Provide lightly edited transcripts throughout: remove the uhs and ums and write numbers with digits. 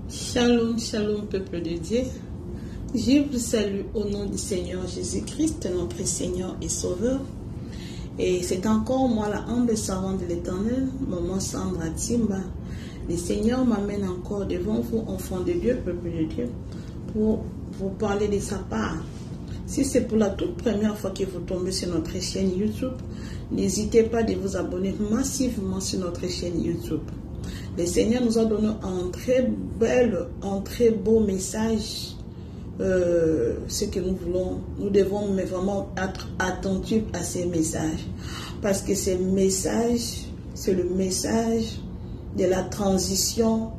Shalom, shalom, peuple de Dieu. Je vous salue au nom du Seigneur Jésus-Christ, notre Seigneur et Sauveur. Et c'est encore moi, la humble servante de l'Éternel, maman Sandra Timba. Le Seigneur m'amène encore devant vous, enfants de Dieu, peuple de Dieu, pour vous parler de sa part. Si c'est pour la toute première fois que vous tombez sur notre chaîne YouTube, n'hésitez pas de vous abonner massivement sur notre chaîne YouTube. Le Seigneur nous a donné un très beau message. Ce que nous voulons, nous devons vraiment être attentifs à ces messages. Parce que ces messages, c'est le message de la transition.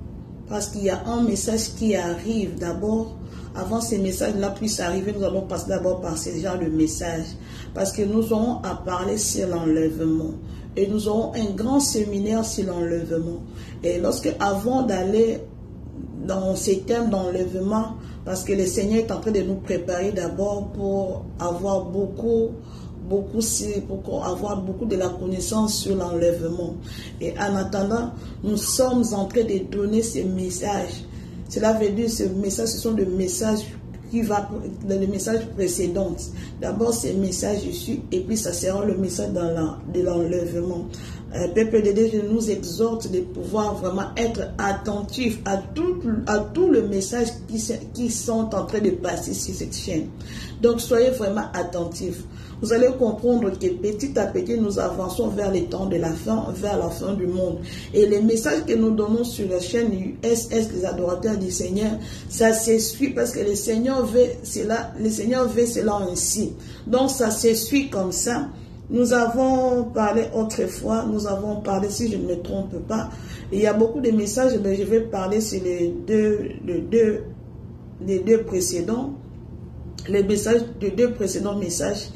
Parce qu'il y a un message qui arrive d'abord. Avant ces messages-là puissent arriver, nous allons passer d'abord par ce genre de message. Parce que nous aurons à parler sur l'enlèvement. Et nous aurons un grand séminaire sur l'enlèvement. Et avant d'aller dans ces thèmes d'enlèvement, parce que le Seigneur est en train de nous préparer d'abord pour avoir beaucoup de la connaissance sur l'enlèvement. Et en attendant, nous sommes en train de donner ces messages. Cela veut dire que ces messages, ce sont des messages le message précédent. D'abord, ces messages ici, et puis ça sera le message de l'enlèvement. Peuple de Dieu, je nous exhorte de pouvoir vraiment être attentifs à tout le message qui sont en train de passer sur cette chaîne. Donc, soyez vraiment attentifs. Vous allez comprendre que petit à petit, nous avançons vers les temps de la fin, vers la fin du monde. Et les messages que nous donnons sur la chaîne USS, les adorateurs du Seigneur, ça s'essuie parce que le Seigneur veut cela ainsi. Donc, ça s'essuie comme ça. Nous avons parlé autrefois, si je ne me trompe pas, il y a beaucoup de messages, mais je vais parler sur les deux précédents, les messages, les deux précédents messages.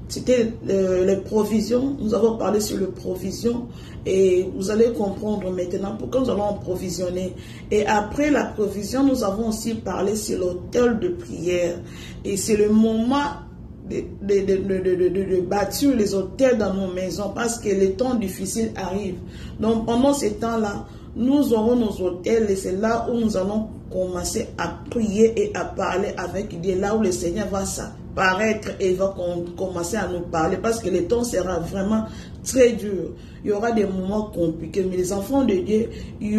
C'était les provisions. Nous avons parlé sur les provisions et vous allez comprendre maintenant pourquoi nous allons en provisionner. Et après la provision, nous avons aussi parlé sur l'autel de prière. Et c'est le moment de bâtir les autels dans nos maisons parce que les temps difficiles arrivent. Donc pendant ces temps-là, nous aurons nos autels et c'est là où nous allons commencer à prier et à parler avec Dieu, là où le Seigneur va s'apparaître et va commencer à nous parler parce que le temps sera vraiment très dur. Il y aura des moments compliqués, mais les enfants de Dieu, les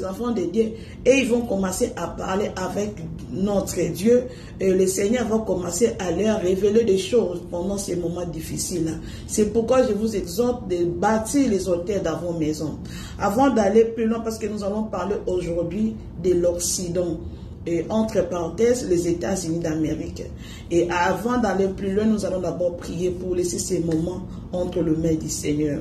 enfants de Dieu, et ils vont commencer à parler avec notre Dieu, et le Seigneur va commencer à leur révéler des choses pendant ces moments difficiles-là. C'est pourquoi je vous exhorte de bâtir les autels dans vos maisons. Avant d'aller plus loin, parce que nous allons parler aujourd'hui de l'Occident. Et entre parenthèses, les États-Unis d'Amérique. Et avant d'aller plus loin, nous allons d'abord prier pour laisser ces moments entre les mains du Seigneur.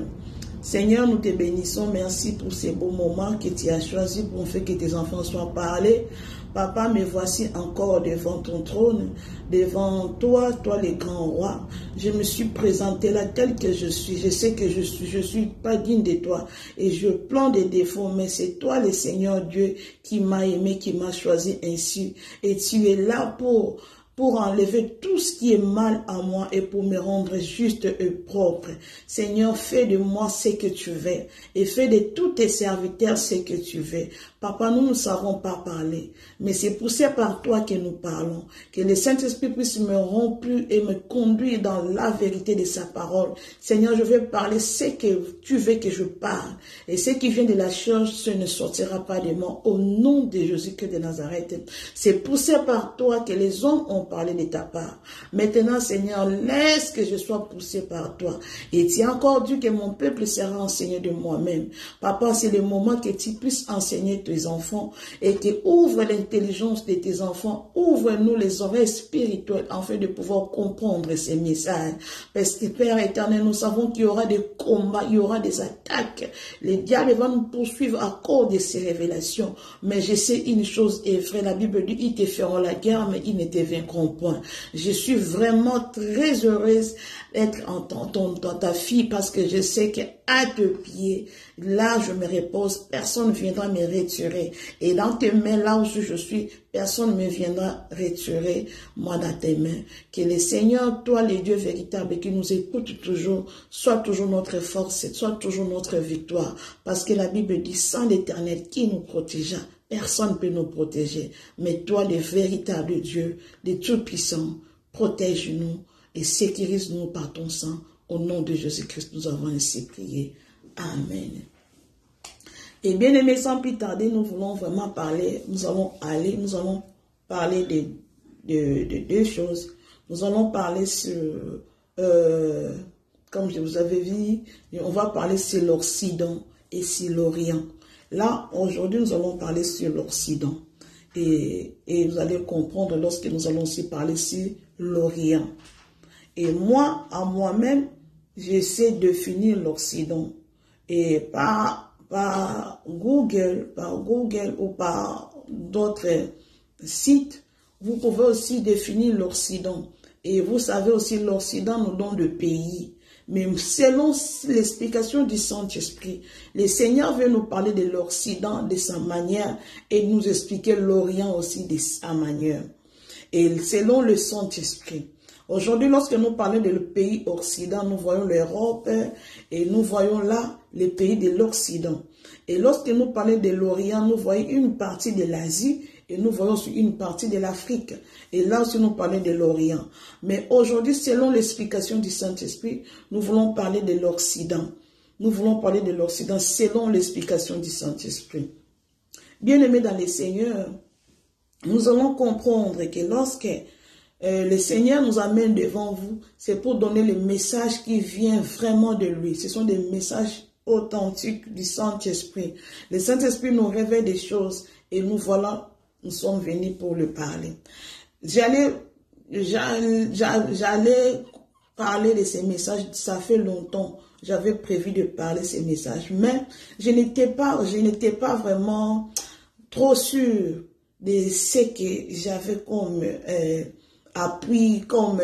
Seigneur, nous te bénissons. Merci pour ces beaux moments que tu as choisis pour faire que tes enfants soient parlés. Papa, me voici encore devant ton trône, devant toi, toi le grand roi. Je me suis présenté là tel que je suis. Je sais que je suis pas digne de toi et je plante des défauts, mais c'est toi le Seigneur Dieu qui m'a aimé, qui m'a choisi ainsi. Et tu es là pour enlever tout ce qui est mal à moi et pour me rendre juste et propre. Seigneur, fais de moi ce que tu veux et fais de tous tes serviteurs ce que tu veux. Papa, nous ne savons pas parler, mais c'est poussé par toi que nous parlons. Que le Saint-Esprit puisse me remplir et me conduire dans la vérité de sa parole. Seigneur, je vais parler ce que tu veux que je parle. Et ce qui vient de la chair, ce ne sortira pas de moi. Au nom de Jésus-Christ de Nazareth. C'est poussé par toi que les hommes ont parlé de ta part. Maintenant, Seigneur, laisse que je sois poussé par toi. Et tu as encore dit que mon peuple sera enseigné de moi-même. Papa, c'est le moment que tu puisses enseigner tes enfants et que ouvre l'intelligence de tes enfants, ouvre-nous les oreilles spirituelles afin de pouvoir comprendre ces messages. Parce que Père éternel, nous savons qu'il y aura des combats, il y aura des attaques. Les diables vont nous poursuivre à cause de ces révélations. Mais je sais une chose est vraie, la Bible dit, ils te feront la guerre, mais ils ne te vaincront rond-point. Je suis vraiment très heureuse d'être dans ta fille parce que je sais qu'à tes pieds, là je me repose, personne ne viendra me retirer. Et dans tes mains, là où je suis, personne ne me viendra retirer, moi dans tes mains. Que le Seigneur, toi le Dieu véritable qui nous écoute toujours, soit toujours notre force, soit toujours notre victoire. Parce que la Bible dit, sans l'Éternel qui nous protégea, personne ne peut nous protéger. Mais toi, le véritable Dieu, le Tout-Puissant, protège-nous et sécurise-nous par ton sang. Au nom de Jésus-Christ, nous avons ainsi prié. Amen. Et bien aimés, sans plus tarder, nous voulons vraiment parler, nous allons parler de deux choses. Nous allons parler sur, comme je vous avais dit, on va parler sur l'Occident et sur l'Orient. Là, aujourd'hui, nous allons parler sur l'Occident. Et vous allez comprendre lorsque nous allons aussi parler sur l'Orient. Et moi, à moi-même, j'essaie de définir l'Occident. Et par Google ou par d'autres sites, vous pouvez aussi définir l'Occident. Et vous savez aussi, l'Occident nous donne de pays. Mais selon l'explication du Saint-Esprit, le Seigneur veut nous parler de l'Occident de sa manière et nous expliquer l'Orient aussi de sa manière. Et selon le Saint-Esprit. Aujourd'hui, lorsque nous parlons de le pays Occident, nous voyons l'Europe et nous voyons là les pays de l'Occident. Et lorsque nous parlons de l'Orient, nous voyons une partie de l'Asie et nous voyons aussi une partie de l'Afrique. Et là aussi, nous parlons de l'Orient. Mais aujourd'hui, selon l'explication du Saint-Esprit, nous voulons parler de l'Occident. Nous voulons parler de l'Occident selon l'explication du Saint-Esprit. Bien-aimés dans les Seigneurs, nous allons comprendre que lorsque le Seigneur nous amène devant vous, c'est pour donner le message qui vient vraiment de lui. Ce sont des messages authentiques du Saint-Esprit. Le Saint-Esprit nous révèle des choses et nous voilà, nous sommes venus pour le parler. J'allais parler de ces messages, ça fait longtemps. J'avais prévu de parler de ces messages, mais je n'étais pas vraiment trop sûr de ce que j'avais comme appui, comme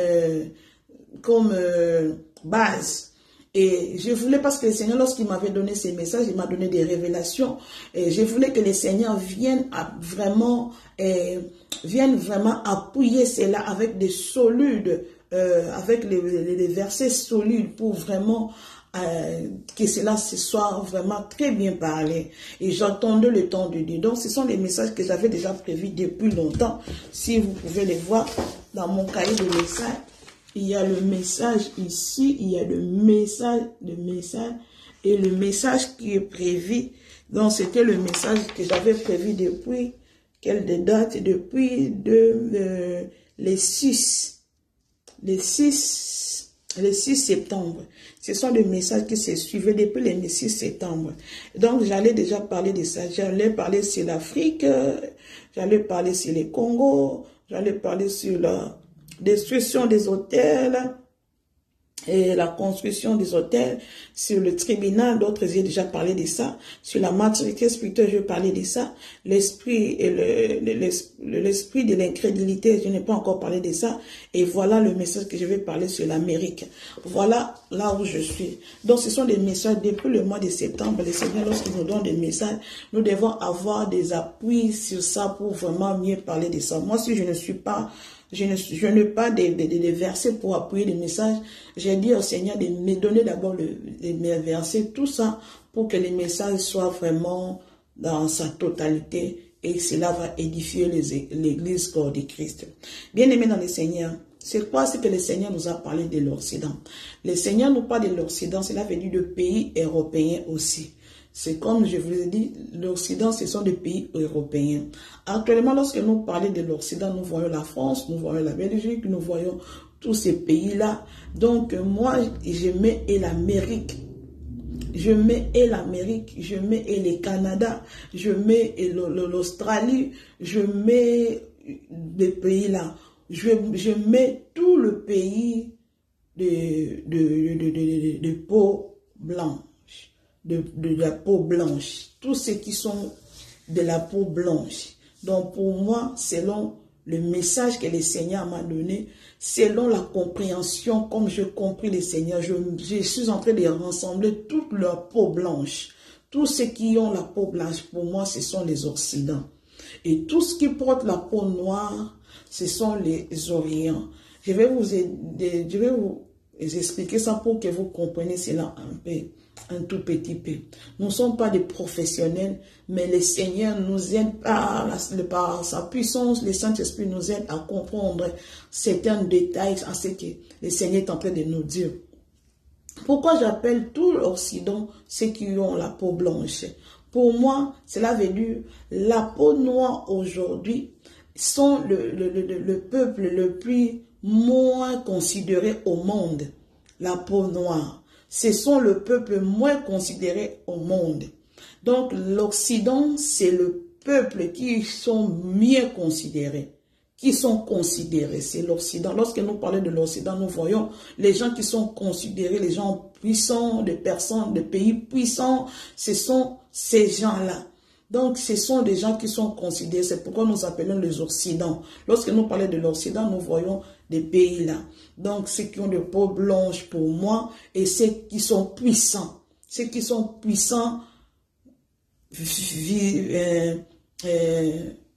base. Et je voulais, parce que le Seigneur, lorsqu'il m'avait donné ces messages, il m'a donné des révélations. Et je voulais que le Seigneur vienne vraiment appuyer cela avec des solides, avec les versets solides pour vraiment que cela se soit vraiment très bien parlé. Et j'attendais le temps de Dieu. Donc, ce sont des messages que j'avais déjà prévus depuis longtemps. Si vous pouvez les voir dans mon cahier de messages, il y a le message ici, il y a le message, et le message qui est prévu. Donc, c'était le message que j'avais prévu depuis, quelle date? Depuis les 6 septembre. Ce sont des messages qui se suivaient depuis le 6 septembre. Donc, j'allais déjà parler de ça. J'allais parler sur l'Afrique, j'allais parler sur les Congo, j'allais parler sur la destruction des hôtels et la construction des hôtels, sur le tribunal, d'autres, j'ai déjà parlé de ça, sur la maturité spirituelle, je vais parler de ça, l'esprit et l'esprit de l'incrédulité, je n'ai pas encore parlé de ça, et voilà le message que je vais parler sur l'Amérique. Voilà là où je suis. Donc, ce sont des messages depuis le mois de septembre, le Seigneur, lorsqu'il nous donne des messages, nous devons avoir des appuis sur ça pour vraiment mieux parler de ça. Moi, si je ne suis pas je n'ai pas des versets pour appuyer les messages. J'ai dit au Seigneur de me donner d'abord mes versets, tout ça, pour que les messages soient vraiment dans sa totalité et cela va édifier l'Église corps de Christ. Bien-aimés dans le Seigneur, c'est quoi ce que le Seigneur nous a parlé de l'Occident? Le Seigneur nous parle de l'Occident, cela veut dire de pays européens aussi. C'est comme je vous ai dit, l'Occident, ce sont des pays européens. Actuellement, lorsque nous parlons de l'Occident, nous voyons la France, nous voyons la Belgique, nous voyons tous ces pays-là. Donc, moi, je mets l'Amérique. Je mets l'Amérique, je mets le Canada, je mets l'Australie, je mets des pays-là. Je mets tout le pays de peau blanche. De la peau blanche, tous ceux qui sont de la peau blanche. Donc pour moi, selon le message que le Seigneur m'a donné, selon la compréhension, comme j'ai compris le Seigneur, je suis en train de rassembler toute leur peau blanche. Tous ceux qui ont la peau blanche, pour moi, ce sont les Occidents. Et tout ce qui porte la peau noire, ce sont les Orients. Je vais vous expliquer ça pour que vous compreniez cela un tout petit peu. Nous ne sommes pas des professionnels, mais le Seigneur nous aide par sa puissance, le Saint-Esprit nous aide à comprendre certains détails à ce que le Seigneur est en train de nous dire. Pourquoi j'appelle tout l'Occident ceux qui ont la peau blanche? Pour moi, cela veut dire la peau noire aujourd'hui sont le peuple le plus moins considéré au monde. La peau noire. Ce sont le peuple moins considéré au monde. Donc, l'Occident, c'est le peuple qui sont mieux considérés. Qui sont considérés, c'est l'Occident. Lorsque nous parlons de l'Occident, nous voyons les gens qui sont considérés, les gens puissants, des personnes, des pays puissants, ce sont ces gens-là. Donc, ce sont des gens qui sont considérés, c'est pourquoi nous appelons les Occidents. Lorsque nous parlons de l'Occident, nous voyons des pays-là. Donc, ceux qui ont de peau blanche pour moi, et ceux qui sont puissants. Ceux qui sont puissants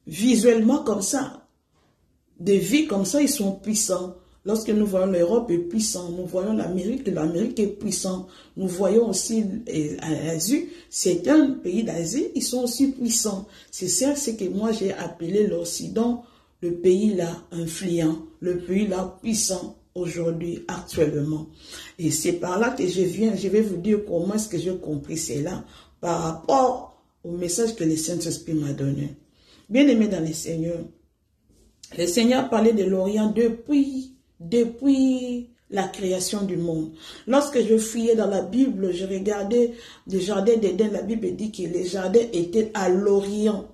visuellement comme ça. De vie comme ça, ils sont puissants. Lorsque nous voyons l'Europe est puissant, nous voyons l'Amérique est puissant. Nous voyons aussi l'Asie, c'est un pays d'Asie, ils sont aussi puissants. C'est ça, c'est que moi j'ai appelé l'Occident, le pays là influent, le pays là puissant aujourd'hui, actuellement. Et c'est par là que je vais vous dire comment est-ce que j'ai compris cela par rapport au message que le Saint-Esprit m'a donné. Bien-aimés dans le Seigneur, le Seigneur parlait de l'Orient depuis la création du monde. Lorsque je fouillais dans la Bible, je regardais le jardin d'Éden. La Bible dit que les jardins étaient à l'Orient.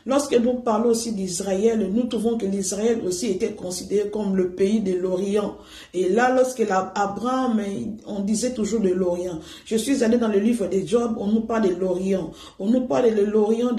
Lorsque nous parlons aussi d'Israël, nous trouvons que l'Israël aussi était considéré comme le pays de l'Orient. Et là, lorsque Abraham, on disait toujours de l'Orient. Je suis allé dans le livre de Job, on nous parle de l'Orient. On nous parle de l'Orient,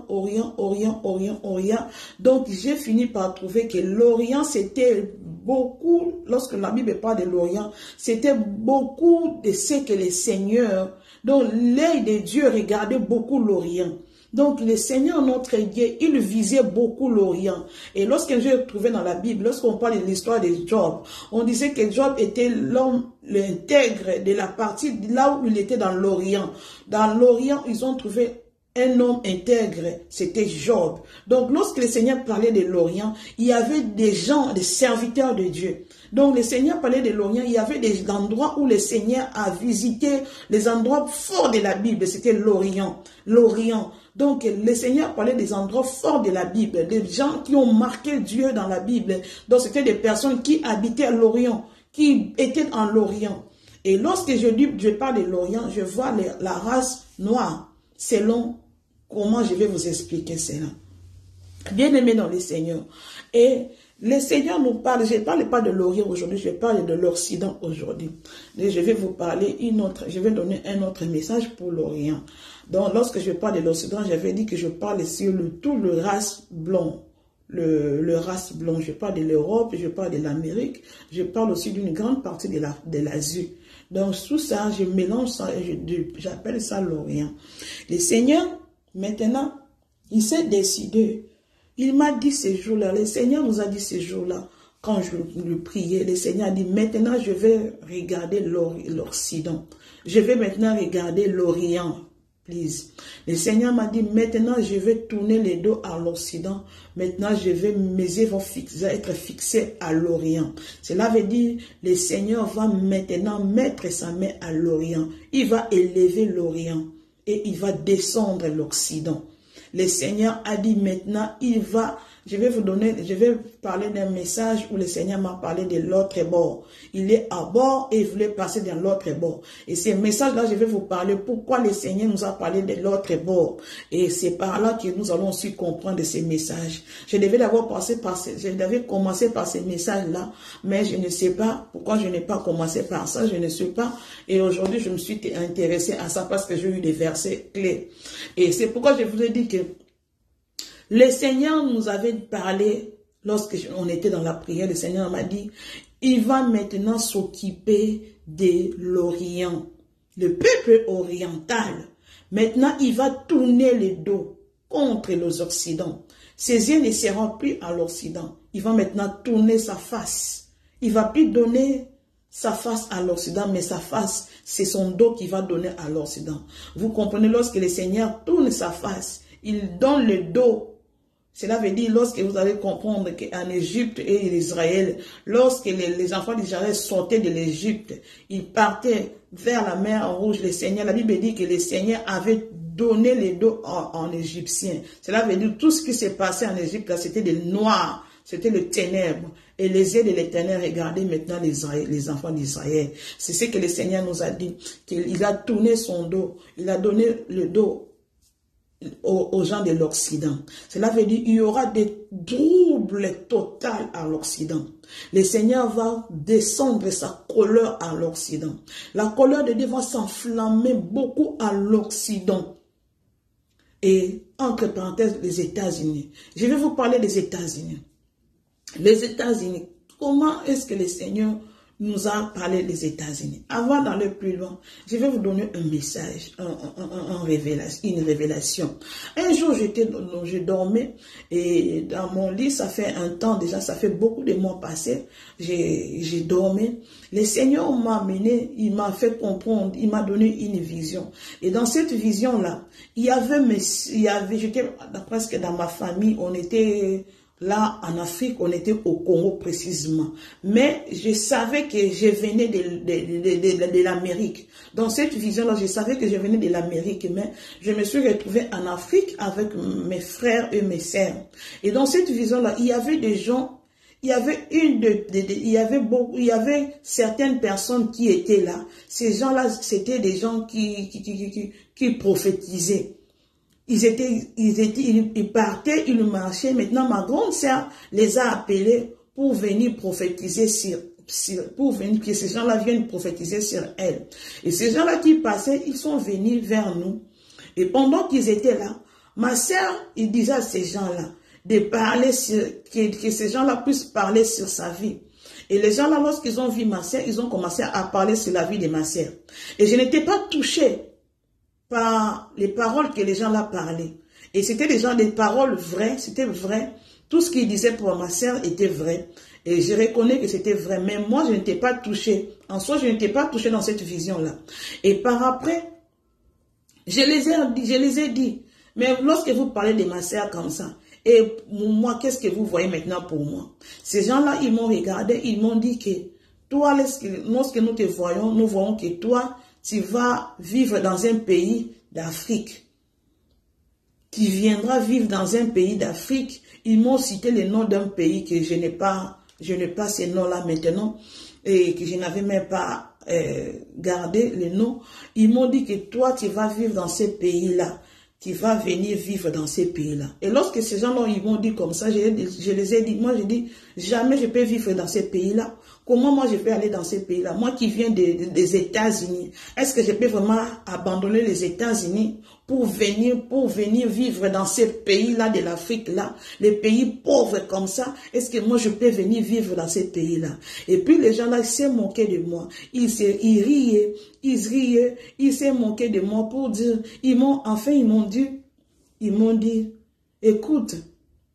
Orient. Donc, j'ai fini par trouver que l'Orient, c'était beaucoup, lorsque la Bible parle de l'Orient, c'était beaucoup de ce que les seigneurs, dont l'œil de Dieu regardait beaucoup l'Orient. Donc, le Seigneur, notre Dieu, il visait beaucoup l'Orient. Et lorsque j'ai trouvé dans la Bible, lorsqu'on parle de l'histoire de Job, on disait que Job était l'homme intègre de la partie là où il était dans l'Orient. Dans l'Orient, ils ont trouvé un homme intègre, c'était Job. Donc, lorsque le Seigneur parlait de l'Orient, il y avait des gens, des serviteurs de Dieu. Donc, le Seigneur parlait de l'Orient, il y avait des endroits où le Seigneur a visité, les endroits forts de la Bible, c'était l'Orient. L'Orient. Donc, le Seigneur parlait des endroits forts de la Bible, des gens qui ont marqué Dieu dans la Bible. Donc, c'était des personnes qui habitaient à l'Orient, qui étaient en l'Orient. Et lorsque je parle de l'Orient, je vois la race noire, selon comment je vais vous expliquer cela. Bien-aimés dans le Seigneur. Et le Seigneur nous parle, je ne parle pas de l'Orient aujourd'hui, je parle de l'Occident aujourd'hui. Je vais vous parler je vais donner un autre message pour l'Orient. Donc, lorsque je parle de l'Occident, j'avais dit que je parle sur tout le race blanc. Le race blanc, je parle de l'Europe, je parle de l'Amérique, je parle aussi d'une grande partie de l'Asie. Donc, tout ça, je mélange ça et j'appelle ça l'Orient. Le Seigneur, maintenant, il s'est décidé. Il m'a dit ces jours-là, le Seigneur nous a dit ces jours-là, quand je lui priais, le Seigneur a dit, maintenant je vais regarder l'Occident. Je vais maintenant regarder l'Orient. Please. Le Seigneur m'a dit, maintenant je vais tourner les dos à l'Occident. Maintenant mes yeux vont être fixés à l'Orient. Cela veut dire, le Seigneur va maintenant mettre sa main à l'Orient. Il va élever l'Orient et il va descendre l'Occident. Le Seigneur a dit maintenant, je vais parler d'un message où le Seigneur m'a parlé de l'autre bord. Il est à bord et il voulait passer dans l'autre bord. Et ce message-là, je vais vous parler pourquoi le Seigneur nous a parlé de l'autre bord. Et c'est par là que nous allons aussi comprendre ces messages. Je devais commencer par ces messages-là, mais je ne sais pas pourquoi je n'ai pas commencé par ça, je ne sais pas. Et aujourd'hui, je me suis intéressée à ça parce que j'ai eu des versets clés. Et c'est pourquoi je vous ai dit que Le Seigneur nous avait parlé, lorsque on était dans la prière, le Seigneur m'a dit, il va maintenant s'occuper de l'Orient, le peuple oriental. Maintenant, il va tourner le dos contre les Occidents. Ses yeux ne seront plus à l'Occident. Il va maintenant tourner sa face. Il ne va plus donner sa face à l'Occident, mais sa face, c'est son dos qui va donner à l'Occident. Vous comprenez, lorsque le Seigneur tourne sa face, il donne le dos. Cela veut dire, lorsque vous allez comprendre qu'en Égypte et Israël, lorsque les enfants d'Israël sortaient de l'Égypte, ils partaient vers la mer Rouge, le Seigneur, la Bible dit que le Seigneur avait donné le dos en Égyptien. Cela veut dire, tout ce qui s'est passé en Égypte, c'était des noirs. C'était le ténèbre. Et les yeux de l'Éternel regardaient maintenant les enfants d'Israël. C'est ce que le Seigneur nous a dit. Qu'il a tourné son dos. Il a donné le dos aux gens de l'Occident. Cela veut dire qu'il y aura des troubles totaux à l'Occident. Le Seigneur va descendre sa colère à l'Occident. La colère de Dieu va s'enflammer beaucoup à l'Occident. Et entre parenthèses, les États-Unis. Je vais vous parler des États-Unis. Les États-Unis, comment est-ce que le Seigneur nous a parlé des États-Unis? Avant d'aller plus loin, je vais vous donner un message, une révélation. Un jour, je dormais et dans mon lit, ça fait un temps déjà, ça fait beaucoup de mois passés, j'ai dormi. Le Seigneur m'a amené, il m'a fait comprendre, il m'a donné une vision. Et dans cette vision-là, j'étais presque dans ma famille, on était là, en Afrique, on était au Congo précisément. Mais je savais que je venais de l'Amérique. Dans cette vision-là, je savais que je venais de l'Amérique, mais je me suis retrouvée en Afrique avec mes frères et mes sœurs. Et dans cette vision-là, il y avait des gens, il y avait certaines personnes qui étaient là. Ces gens-là, c'était des gens qui prophétisaient. Ils partaient, ils marchaient. Maintenant, ma grande sœur les a appelés pour venir prophétiser pour venir, que ces gens-là viennent prophétiser sur elle. Et ces gens-là qui passaient, ils sont venus vers nous. Et pendant qu'ils étaient là, ma sœur, il disait à ces gens-là de parler que ces gens-là puissent parler sur sa vie. Et les gens-là, lorsqu'ils ont vu ma sœur, ils ont commencé à parler sur la vie de ma sœur. Et je n'étais pas touchée par les paroles que les gens là parlaient. Et c'était des paroles vraies, c'était vrai. Tout ce qu'ils disaient pour ma sœur était vrai. Et je reconnais que c'était vrai. Mais moi, je n'étais pas touchée. En soi, je n'étais pas touchée dans cette vision-là. Et par après, je les ai dit. Mais lorsque vous parlez de ma sœur comme ça, et moi, qu'est-ce que vous voyez maintenant pour moi? Ces gens-là, ils m'ont regardé, ils m'ont dit que toi, lorsque nous te voyons, nous voyons que toi, tu vas vivre dans un pays d'Afrique. Tu viendras vivre dans un pays d'Afrique. Ils m'ont cité le nom d'un pays que je n'ai pas ce nom-là maintenant et que je n'avais même pas gardé le nom. Ils m'ont dit que toi, tu vas vivre dans ce pays-là. Tu vas venir vivre dans ces pays-là. Et lorsque ces gens-là, ils m'ont dit comme ça, je les ai dit, moi j'ai dit, jamais je peux vivre dans ces pays-là. Comment moi je peux aller dans ces pays-là? Moi qui viens des États-Unis, est-ce que je peux vraiment abandonner les États-Unis pour venir vivre dans ces pays-là de l'Afrique-là, les pays pauvres comme ça? Est-ce que moi je peux venir vivre dans ces pays-là? Et puis les gens-là, ils s'est moqués de moi. Ils riaient, ils s'est moqués de moi pour dire, ils m'ont dit, écoute,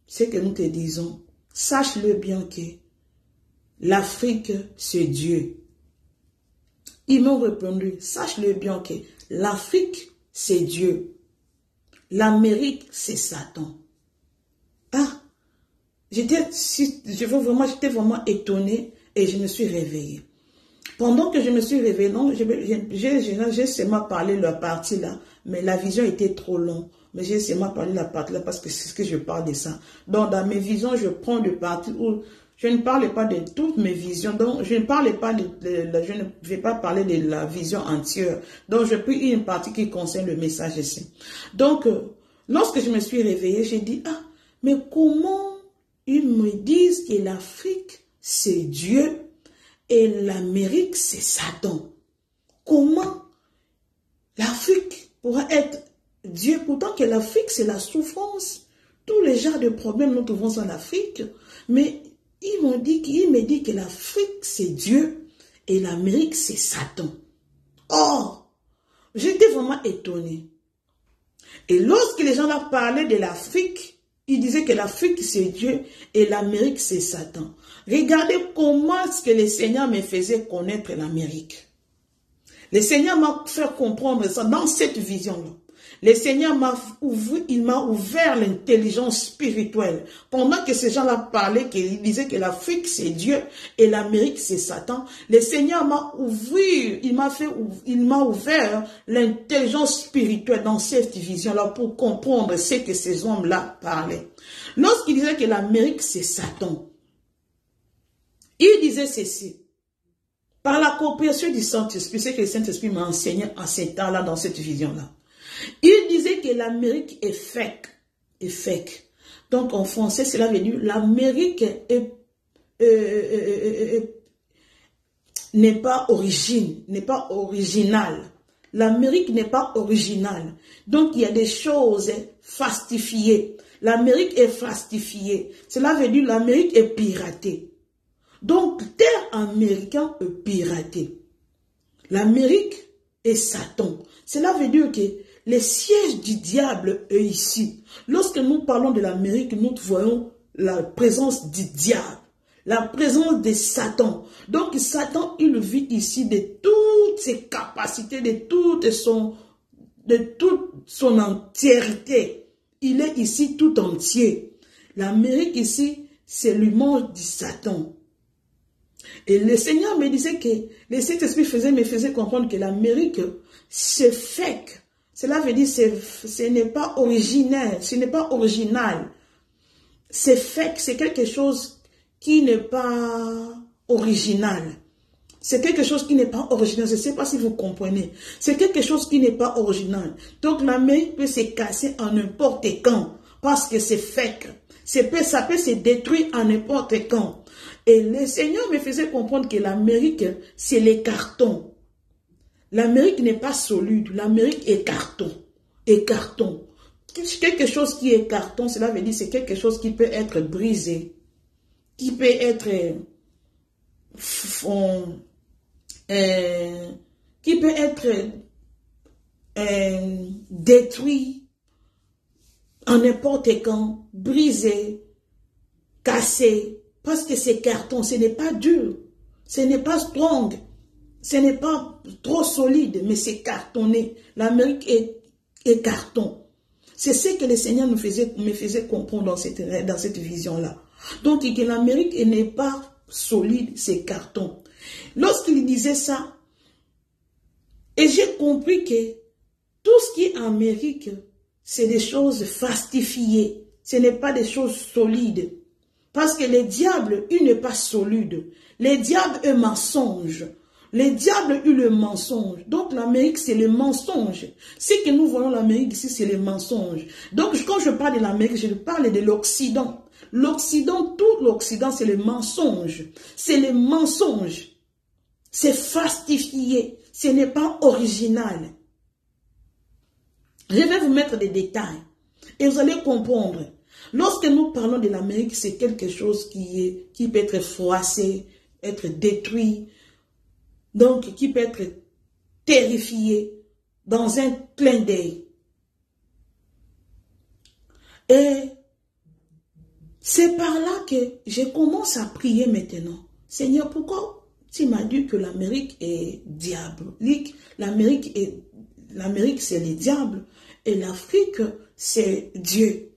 ce que nous te disons, sache-le bien que l'Afrique, c'est Dieu. Ils m'ont répondu, sache-le bien que l'Afrique, c'est Dieu. L'Amérique, c'est Satan. Ah, j'étais vraiment étonnée et je me suis réveillée. Pendant que je me suis réveillée, j'ai seulement parlé de la partie là, mais la vision était trop longue. Mais j'ai seulement parlé de la partie là parce que c'est ce que je parle de ça. Donc dans mes visions, je prends des parties où je ne parle pas de toutes mes visions. Donc je ne vais pas parler de la vision entière. Donc je pris une partie qui concerne le message ici. Donc lorsque je me suis réveillée, j'ai dit, ah, mais comment ils me disent que l'Afrique c'est Dieu et l'Amérique, c'est Satan? Comment l'Afrique pourra être Dieu, pourtant que l'Afrique, c'est la souffrance? tous les genres de problèmes nous trouvons en Afrique, mais il me dit que l'Afrique c'est Dieu et l'Amérique c'est Satan. Or, j'étais vraiment étonnée. Et lorsque les gens leur parlaient de l'Afrique, ils disaient que l'Afrique c'est Dieu et l'Amérique c'est Satan. Regardez comment est-ce que le Seigneur me faisait connaître l'Amérique. Le Seigneur m'a fait comprendre ça dans cette vision-là. Le Seigneur m'a ouvert l'intelligence spirituelle. Pendant que ces gens-là parlaient, qu'ils disaient que l'Afrique c'est Dieu et l'Amérique c'est Satan, le Seigneur m'a ouvert, il m'a ouvert l'intelligence spirituelle dans cette vision-là pour comprendre ce que ces hommes-là parlaient. Lorsqu'ils disaient que l'Amérique c'est Satan, il disait ceci. Par la coopération du Saint-Esprit, c'est que le Saint-Esprit m'a enseigné en ces temps-là, dans cette vision-là. Il disait que l'Amérique est fake. Donc en français, cela veut dire l'Amérique n'est pas originale. L'Amérique n'est pas originale. Donc il y a des choses fastifiées. L'Amérique est fastifiée. Cela veut dire l'Amérique est piratée. Donc terre américain est piratée. L'Amérique est Satan. Cela veut dire que le siège du diable est ici. Lorsque nous parlons de l'Amérique, nous voyons la présence du diable, la présence de Satan. Donc Satan, il vit ici de toutes ses capacités, de toute son entièreté. Il est ici tout entier. L'Amérique ici, c'est l'image du Satan. Et le Seigneur me disait que le Saint-Esprit me faisait comprendre que l'Amérique, c'est fake. Cela veut dire que ce n'est pas original, ce n'est pas original. C'est fake, c'est quelque chose qui n'est pas original. C'est quelque chose qui n'est pas original. Je ne sais pas si vous comprenez. C'est quelque chose qui n'est pas original. Donc l'Amérique peut se casser en n'importe quand parce que c'est fake. Ça peut se détruire en n'importe quand. Et le Seigneur me faisait comprendre que l'Amérique, c'est les cartons. L'Amérique n'est pas solide, l'Amérique est carton. Et carton. Quelque chose qui est carton, cela veut dire que c'est quelque chose qui peut être brisé, qui peut être détruit en n'importe quand, brisé, cassé, parce que c'est carton, ce n'est pas dur, ce n'est pas strong. Ce n'est pas trop solide, mais c'est cartonné. L'Amérique est carton. C'est ce que le Seigneur me faisait comprendre dans cette vision-là. Donc, que l'Amérique n'est pas solide, c'est carton. Lorsqu'il disait ça, et j'ai compris que tout ce qui est Amérique, c'est des choses fastifiées. Ce n'est pas des choses solides. Parce que le diable, il n'est pas solide. Le diable est mensonge. Les diables ont eu le mensonge. Donc l'Amérique, c'est le mensonge. Ce que nous voyons l'Amérique ici, c'est le mensonge. Donc quand je parle de l'Amérique, je parle de l'Occident. L'Occident, tout l'Occident, c'est le mensonge. C'est le mensonge. C'est fastifié. Ce n'est pas original. Je vais vous mettre des détails. Et vous allez comprendre. Lorsque nous parlons de l'Amérique, c'est quelque chose qui peut être froissé, être détruit. Donc, qui peut être terrifié dans un clin d'œil. Et c'est par là que je commence à prier maintenant. Seigneur, pourquoi tu m'as dit que l'Amérique est diabolique? L'Amérique, c'est le diable et l'Afrique, c'est Dieu.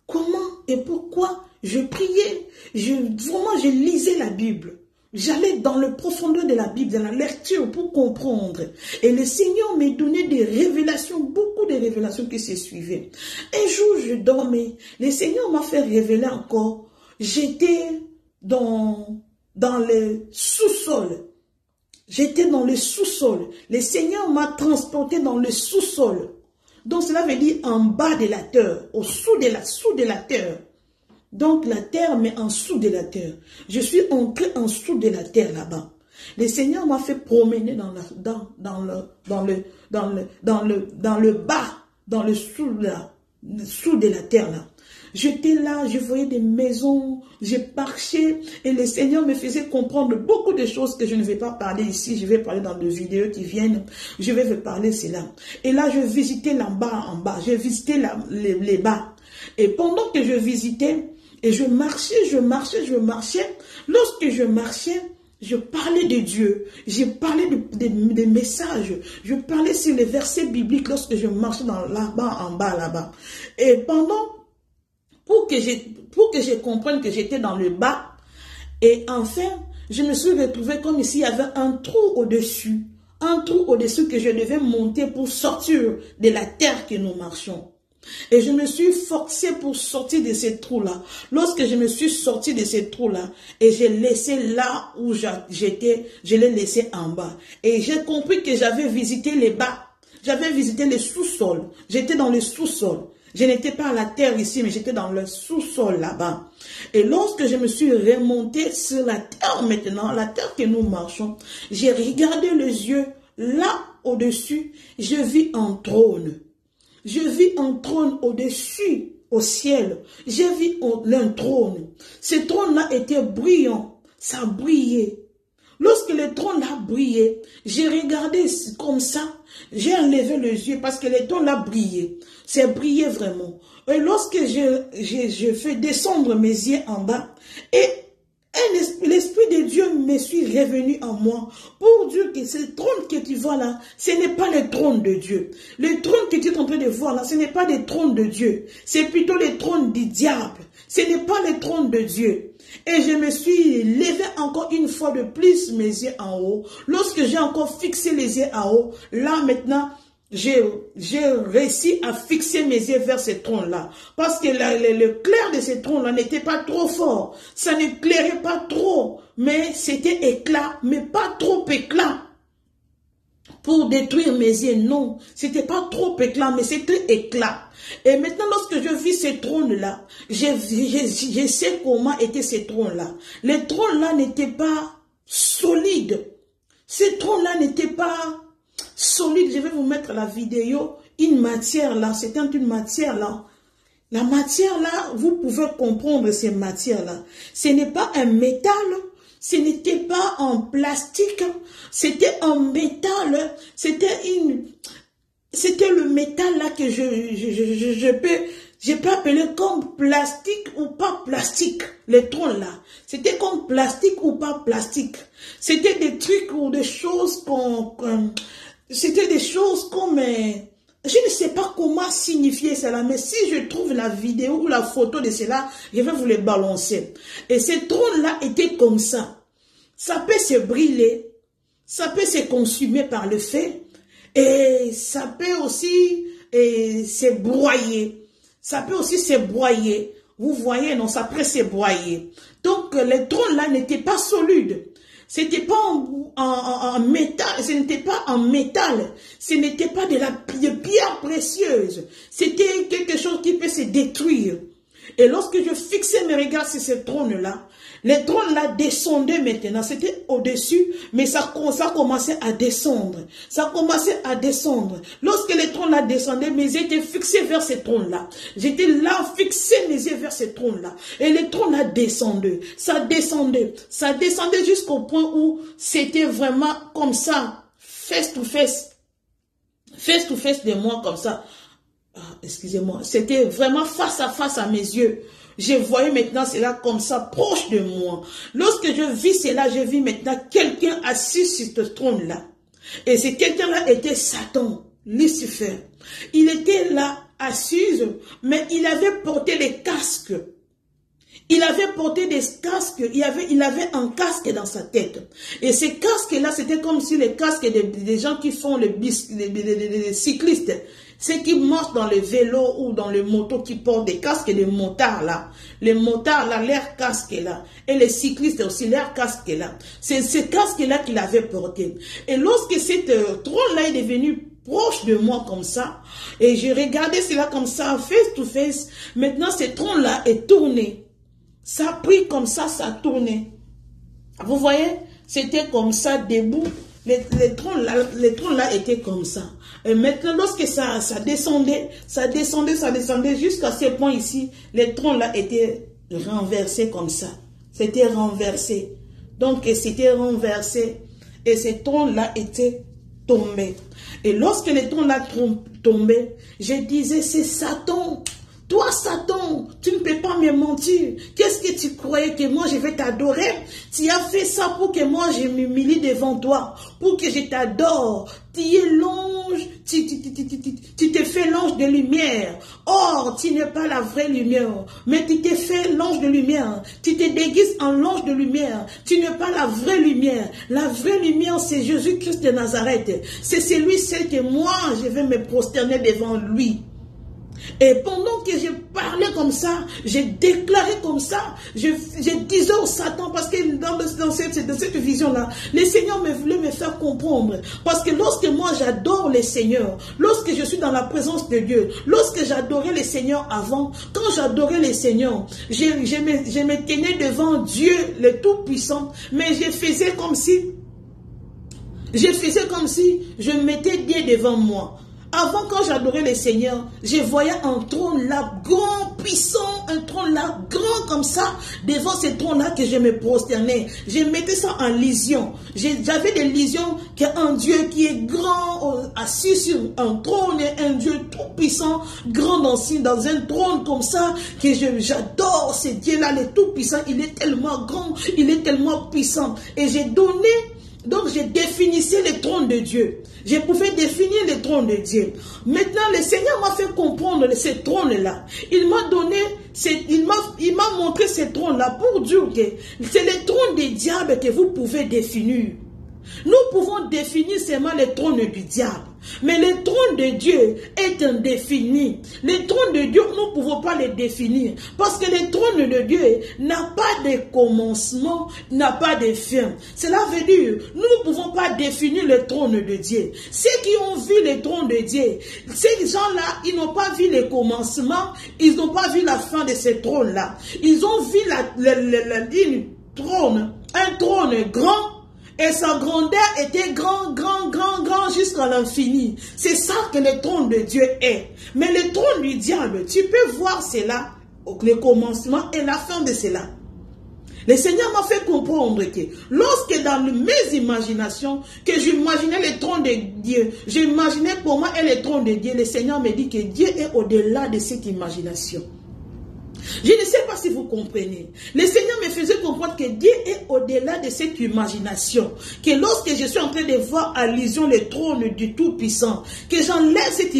Comment et pourquoi je priais? Vraiment, je lisais la Bible. J'allais dans le profondeur de la Bible, dans la lecture pour comprendre. Et le Seigneur m'a donné des révélations, beaucoup de révélations qui se suivaient. Un jour, je dormais. Le Seigneur m'a fait révéler encore. J'étais dans le sous-sol. J'étais dans le sous-sol. Le Seigneur m'a transporté dans le sous-sol. Donc cela veut dire en bas de la terre, sous de la terre. Donc la terre, mais en dessous de la terre. Je suis entré en dessous de la terre là-bas. Le Seigneur m'a fait promener dans le bas, dans le sous là. sous de la terre là. J'étais là, je voyais des maisons, j'ai marché et le Seigneur me faisait comprendre beaucoup de choses que je ne vais pas parler ici. Je vais parler dans des vidéos qui viennent. Je vais vous parler cela. Et là, je visitais là-bas, en bas. Je visitais les bas. Et pendant que je visitais, et je marchais. Lorsque je marchais, je parlais de Dieu. J'ai parlé des messages. Je parlais sur les versets bibliques lorsque je marchais là-bas, en bas, là-bas. Et pour que je comprenne que j'étais dans le bas, et enfin, je me suis retrouvée comme s'il y avait un trou au-dessus. Un trou au-dessus que je devais monter pour sortir de la terre que nous marchons. Et je me suis forcée pour sortir de ces trous-là. Lorsque je me suis sortie de ces trous-là, et j'ai laissé là où j'étais, je l'ai laissé en bas. Et j'ai compris que j'avais visité les bas. J'avais visité les sous-sols. J'étais dans le sous-sol. Je n'étais pas à la terre ici, mais j'étais dans le sous-sol là-bas. Et lorsque je me suis remontée sur la terre maintenant, la terre que nous marchons, j'ai regardé les yeux là au-dessus, je vis un trône. Je vis un trône au-dessus, au ciel. J'ai vu un trône. Ce trône-là était brillant. Ça brillait. Lorsque le trône a brillé, j'ai regardé comme ça. J'ai enlevé les yeux parce que le trône a brillé. C'est brillé vraiment. Et lorsque je fais descendre mes yeux en bas, et l'Esprit de Dieu me suis revenu en moi pour dire que ce trône que tu vois là, ce n'est pas le trône de Dieu. Le trône que tu es en train de voir là, ce n'est pas le trône de Dieu. C'est plutôt le trône du diable. Ce n'est pas le trône de Dieu. Et je me suis levé encore une fois de plus mes yeux en haut. Lorsque j'ai encore fixé les yeux en haut, là maintenant, j'ai réussi à fixer mes yeux vers ce trône-là. Parce que le clair de ce trône-là n'était pas trop fort. Ça ne clairait pas trop. Mais c'était éclat, mais pas trop éclat. Pour détruire mes yeux, non. C'était pas trop éclat, mais c'était éclat. Et maintenant, lorsque je vis ce trône-là, je sais comment était ce trône-là. Le trône-là n'était pas solide. Ce trône-là n'était pas solide. Je vais vous mettre la vidéo. Une matière là, c'était une matière là. La matière là, vous pouvez comprendre ces matières-là. Ce n'est pas un métal. Ce n'était pas en plastique, c'était en métal, c'était le métal là que je peux appeler comme plastique ou pas plastique, les trônes là. C'était comme plastique ou pas plastique. C'était des trucs ou des choses c'était des choses comme, je ne sais pas comment signifier cela, mais si je trouve la vidéo ou la photo de cela, je vais vous les balancer. Et ce trône-là était comme ça. Ça peut se brûler, ça peut se consumer par le feu, et ça peut aussi se broyer. Ça peut aussi se broyer. Vous voyez, non, ça peut se broyer. Donc, le trône-là n'était pas solide. C'était pas en métal, ce n'était pas en métal, ce n'était pas de pierre précieuse. C'était quelque chose qui peut se détruire. Et lorsque je fixais mes regards sur ce trône-là, le trône-là descendait maintenant. C'était au-dessus, mais ça commençait à descendre. Ça commençait à descendre. Lorsque le trône-là descendait, mes yeux étaient fixés vers ce trône-là. J'étais là, fixé mes yeux vers ce trône-là. Et le trône-là descendait. Ça descendait. Ça descendait jusqu'au point où c'était vraiment comme ça, face to face. Face to face de moi comme ça. Excusez-moi, c'était vraiment face à mes yeux. Je voyais maintenant cela comme ça, proche de moi. Lorsque je vis cela, je vis maintenant quelqu'un assis sur ce trône-là. Et ce quelqu'un-là était Satan, Lucifer. Il était là, assis, mais il avait porté des casques. Il avait porté des casques, il avait un casque dans sa tête. Et ces casques-là, c'était comme si les casques des gens qui font les cyclistes. Ceux qui marchent dans les vélos ou dans les motos qui portent des casques, et les motards là. Les motards là, leur casque là. Et les cyclistes aussi, leur casque là. C'est ce casque là qu'il avait porté. Et lorsque cette trône là est devenu proche de moi comme ça, et j'ai regardé cela comme ça, face to face, maintenant ce trône là est tourné. Ça a pris comme ça, ça a tourné. Vous voyez, c'était comme ça, debout. Les trônes là étaient comme ça. Et maintenant, lorsque ça descendait jusqu'à ce point ici, les troncs là étaient renversés comme ça. C'était renversé. Donc, c'était renversé. Et ces troncs là étaient tombés. Et lorsque les troncs là tombaient, je disais, c'est Satan. Toi, Satan, tu ne peux pas me mentir. Qu'est-ce que tu croyais que moi, je vais t'adorer? Tu as fait ça pour que moi, je m'humilie devant toi, pour que je t'adore. Tu es l'ange, tu te fais l'ange de lumière. Or, tu n'es pas la vraie lumière, mais tu te fais l'ange de lumière. Tu te déguises en l'ange de lumière. Tu n'es pas la vraie lumière. La vraie lumière, c'est Jésus-Christ de Nazareth. C'est celui, celle que moi, je vais me prosterner devant lui. Et pendant que je parlais comme ça, je déclarais comme ça, je disais au Satan, parce que dans cette vision-là, le Seigneur voulait me faire comprendre. Parce que lorsque moi j'adore le Seigneur, lorsque je suis dans la présence de Dieu, lorsque j'adorais le Seigneur avant, quand j'adorais le Seigneur, je me tenais devant Dieu le Tout-Puissant, mais je faisais comme si je mettais Dieu devant moi. Avant, quand j'adorais le Seigneur, je voyais un trône là, grand, puissant, un trône là, grand comme ça, devant ce trône-là que je me prosternais. Je mettais ça en vision. J'avais des visions qu'un Dieu qui est grand, assis sur un trône, et un Dieu tout puissant, grand dans un trône comme ça, que j'adore ce Dieu-là, le tout puissant. Il est tellement grand, il est tellement puissant. Et j'ai donné, donc je définissais le trône de Dieu. Je pouvais définir le trône de Dieu. Maintenant, le Seigneur m'a fait comprendre ce trône-là. Il m'a donné, il m'a montré ce trône-là pour dire que c'est le trône du diable que vous pouvez définir. Nous pouvons définir seulement le trône du diable. Mais le trône de Dieu est indéfini. Le trône de Dieu, nous ne pouvons pas le définir. Parce que le trône de Dieu n'a pas de commencement, n'a pas de fin. Cela veut dire, nous ne pouvons pas définir le trône de Dieu. Ceux qui ont vu le trône de Dieu, ces gens-là, ils n'ont pas vu le commencement, ils n'ont pas vu la fin de ce trône-là. Ils ont vu un trône grand. Et sa grandeur était grand jusqu'à l'infini. C'est ça que le trône de Dieu est. Mais le trône du diable, tu peux voir cela, le commencement et la fin de cela. Le Seigneur m'a fait comprendre que lorsque dans mes imaginations, que j'imaginais le trône de Dieu, j'imaginais pour moi et le trône de Dieu, le Seigneur me dit que Dieu est au-delà de cette imagination. Je ne sais pas si vous comprenez. Le Seigneur me faisait comprendre que Dieu est au-delà de cette imagination. Que lorsque je suis en train de voir à l'illusion le trône du Tout-Puissant, que j'enlève cette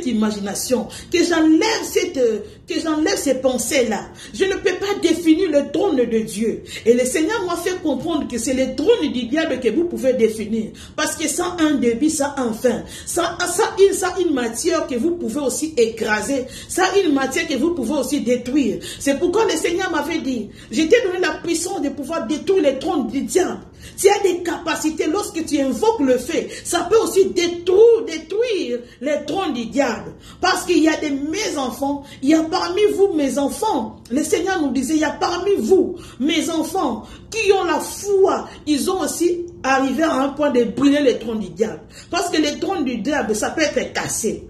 imagination, que j'enlève ces pensées-là. Je ne peux pas définir le trône de Dieu. Et le Seigneur m'a fait comprendre que c'est le trône du diable que vous pouvez définir. Parce que ça a un début, ça a un fin. Ça a une matière que vous pouvez aussi écraser. Ça a une matière que vous pouvez aussi détruire. C'est pourquoi le Seigneur m'avait dit, je t'ai donné la puissance de pouvoir détruire les trônes du diable. Tu as des capacités, lorsque tu invoques le fait, ça peut aussi détruire les trônes du diable. Parce qu'il y a mes enfants, il y a parmi vous mes enfants. Le Seigneur nous disait, il y a parmi vous mes enfants qui ont la foi. Ils ont aussi arrivé à un point de brûler les trônes du diable. Parce que les trônes du diable, ça peut être cassé.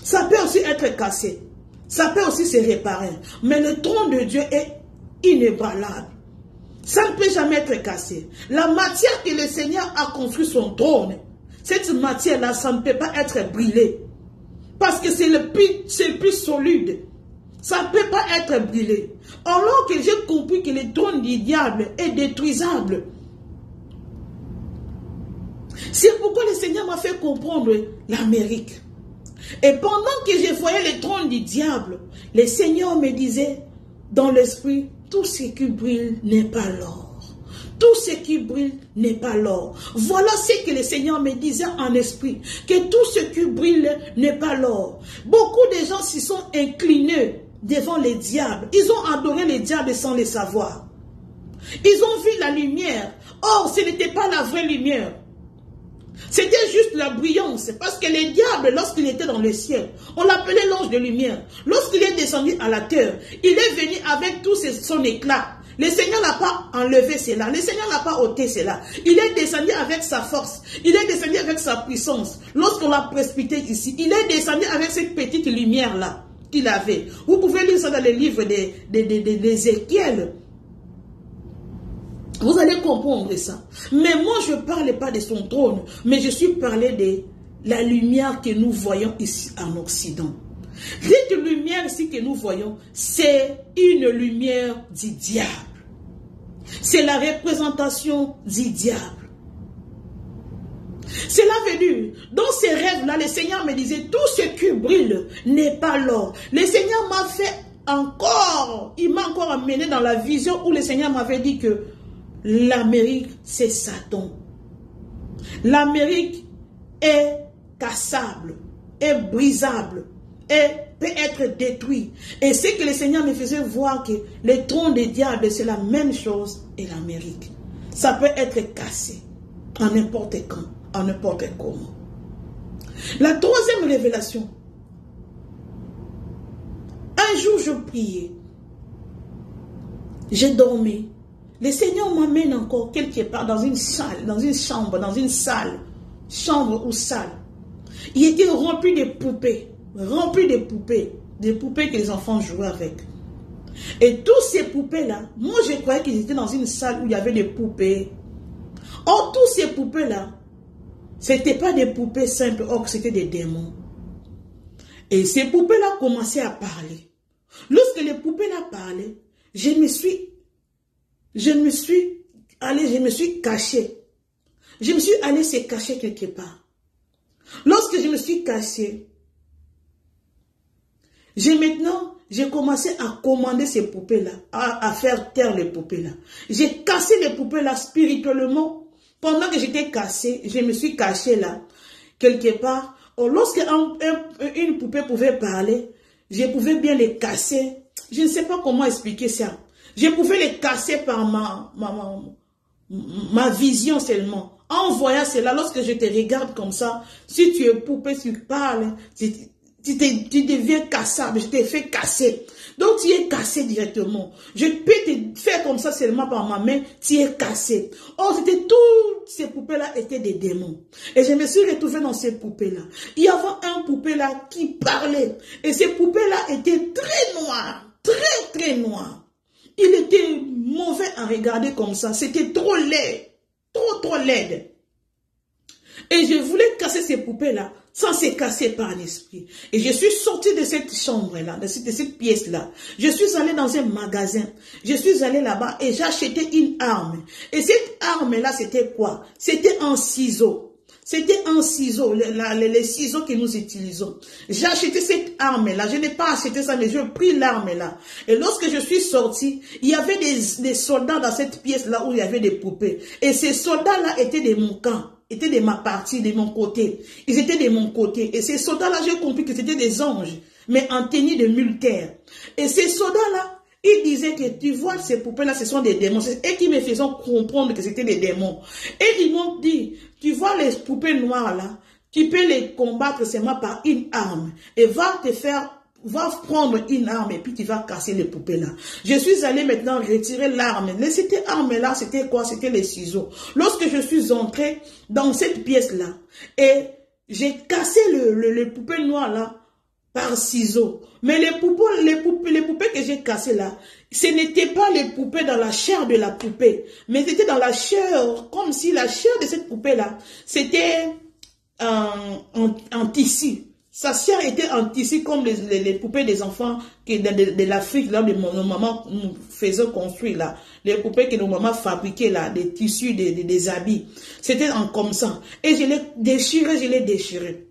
Ça peut aussi être cassé. Ça peut aussi se réparer. Mais le trône de Dieu est inébranlable. Ça ne peut jamais être cassé. La matière que le Seigneur a construit son trône, cette matière-là, ça ne peut pas être brûlé. Parce que c'est le plus solide. Ça ne peut pas être brûlé. Alors que j'ai compris que le trône du diable est détruisable. C'est pourquoi le Seigneur m'a fait comprendre l'Amérique. Et pendant que je voyais le trône du diable, le Seigneur me disait dans l'esprit, tout ce qui brille n'est pas l'or. Tout ce qui brille n'est pas l'or. Voilà ce que le Seigneur me disait en esprit, que tout ce qui brille n'est pas l'or. Beaucoup de gens s'y sont inclinés devant les diables. Ils ont adoré les diables sans le savoir. Ils ont vu la lumière. Or, ce n'était pas la vraie lumière. C'était juste la brillance, parce que le diable, lorsqu'il était dans le ciel, on l'appelait l'ange de lumière. Lorsqu'il est descendu à la terre, il est venu avec tout son éclat. Le Seigneur n'a pas enlevé cela. Le Seigneur n'a pas ôté cela. Il est descendu avec sa force. Il est descendu avec sa puissance. Lorsqu'on l'a précipité ici, il est descendu avec cette petite lumière-là qu'il avait. Vous pouvez lire ça dans les livres d'Ézéchiel. Vous allez comprendre ça. Mais moi, je ne parle pas de son trône, mais je suis parlé de la lumière que nous voyons ici en Occident. Cette lumière ici que nous voyons, c'est une lumière du diable. C'est la représentation du diable. Cela veut dire, dans ces rêves-là, le Seigneur me disait, tout ce qui brille n'est pas l'or. Le Seigneur m'a fait encore, il m'a encore amené dans la vision où le Seigneur m'avait dit que l'Amérique, c'est Satan. L'Amérique est cassable, est brisable, et peut être détruit. Et c'est que le Seigneur me faisait voir que le trône des diables, c'est la même chose et l'Amérique. Ça peut être cassé en n'importe quand, en n'importe comment. La troisième révélation. Un jour, je priais. J'ai dormi. Le Seigneur m'amène encore quelque part dans une salle, dans une chambre, dans une salle. Chambre ou salle. Il était rempli de poupées. Rempli de poupées que les enfants jouaient avec. Et tous ces poupées-là, moi je croyais qu'ils étaient dans une salle où il y avait des poupées. Or, tous ces poupées-là, ce n'étaient pas des poupées simples, or c'était des démons. Et ces poupées-là commençaient à parler. Lorsque les poupées-là parlaient, je me suis caché. Je me suis allé se cacher quelque part. Lorsque je me suis caché, j'ai commencé à commander ces poupées-là, à faire taire les poupées-là. J'ai cassé les poupées-là spirituellement. Pendant que j'étais cassé, je me suis caché là, quelque part. Lorsque une poupée pouvait parler, je pouvais bien les casser. Je ne sais pas comment expliquer ça. Je pouvais les casser par ma vision seulement. En voyant cela, lorsque je te regarde comme ça, si tu es poupée, tu parles, tu deviens cassable, je t'ai fait casser. Donc tu es cassé directement. Je peux te faire comme ça seulement par ma main, tu es cassé. Or, toutes ces poupées-là étaient des démons. Et je me suis retrouvée dans ces poupées-là. Il y avait un poupée-là qui parlait. Et ces poupées-là étaient très noires. Très, très noires. Il était mauvais à regarder comme ça. C'était trop laid. Trop, trop laid. Et je voulais casser ces poupées-là sans se casser par l'esprit. Et je suis sortie de cette chambre-là, de cette pièce-là. Je suis allée dans un magasin. Je suis allée là-bas et j'ai acheté une arme. Et cette arme-là, c'était quoi? C'était un ciseau. C'était un ciseau, les ciseaux que nous utilisons. J'ai acheté cette arme-là. Je n'ai pas acheté ça, mais j'ai pris l'arme-là. Et lorsque je suis sortie, il y avait des soldats dans cette pièce-là où il y avait des poupées. Et ces soldats-là étaient de mon camp. Étaient de ma partie, de mon côté. Ils étaient de mon côté. Et ces soldats-là, j'ai compris que c'était des anges, mais en tenue de militaires. Et ces soldats-là, ils disaient que tu vois, ces poupées-là, ce sont des démons. C'est eux qui me faisaient comprendre que c'était des démons. Et ils m'ont dit, tu vois les poupées noires-là, tu peux les combattre seulement par une arme. Et va prendre une arme et puis tu vas casser les poupées-là. Je suis allée maintenant retirer l'arme. Mais cette arme-là, c'était quoi? C'était les ciseaux. Lorsque je suis entrée dans cette pièce-là, et j'ai cassé les poupées noires-là par ciseaux. Mais les poupées que j'ai cassées là, ce n'étaient pas les poupées dans la chair de la poupée, mais c'était dans la chair, comme si la chair de cette poupée-là, c'était en tissu. Sa chair était en tissu comme les poupées des enfants de l'Afrique, là, nos mamans nous faisaient construire, là. Les poupées que nos mamans fabriquaient, là, des tissus, des habits. C'était comme ça. Et je l'ai déchiré.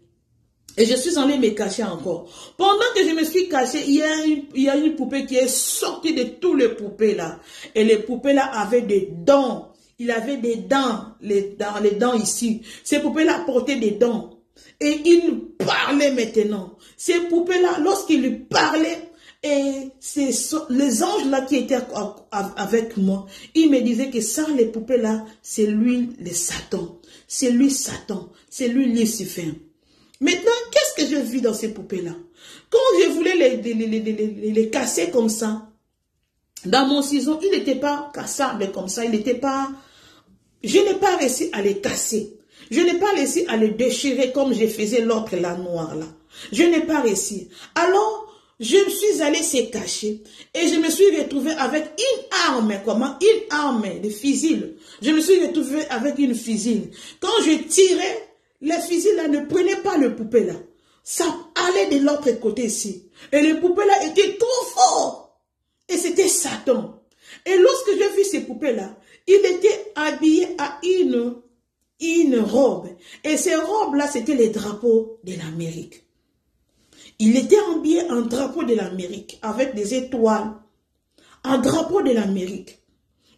Et je suis allée me cacher encore. Pendant que je me suis cachée, il y a une poupée qui est sortie de tous les poupées, là. Et les poupées, là, avaient des dents. Il avait des dents, les dents ici. Ces poupées-là portaient des dents. Et il parlait maintenant. Ces poupées-là, lorsqu'il lui parlait, et les anges-là qui étaient avec moi, ils me disaient que ça, les poupées-là, c'est lui, le Satan. C'est lui, Satan. C'est lui, Lucifer. Maintenant, qu'est-ce que je vis dans ces poupées-là? Quand je voulais les casser comme ça, Dans mon ciseau, il n'était pas cassable comme ça, il n'était pas... Je n'ai pas réussi à les casser. Je n'ai pas réussi à les déchirer comme je faisais l'autre, la noire là. Je n'ai pas réussi. Alors, je me suis allée se cacher et je me suis retrouvée avec une arme. Comment? Une arme de fusil. Je me suis retrouvée avec une fusil. Quand je tirais, le fusil là ne prenait pas le poupée là. Ça allait de l'autre côté ici. Et le poupée là était trop fort. Et c'était Satan. Et lorsque j'ai vu ces poupées-là, il était habillé à une robe. Et ces robes-là, c'était les drapeaux de l'Amérique. Il était habillé en drapeau de l'Amérique, avec des étoiles. Un drapeau de l'Amérique.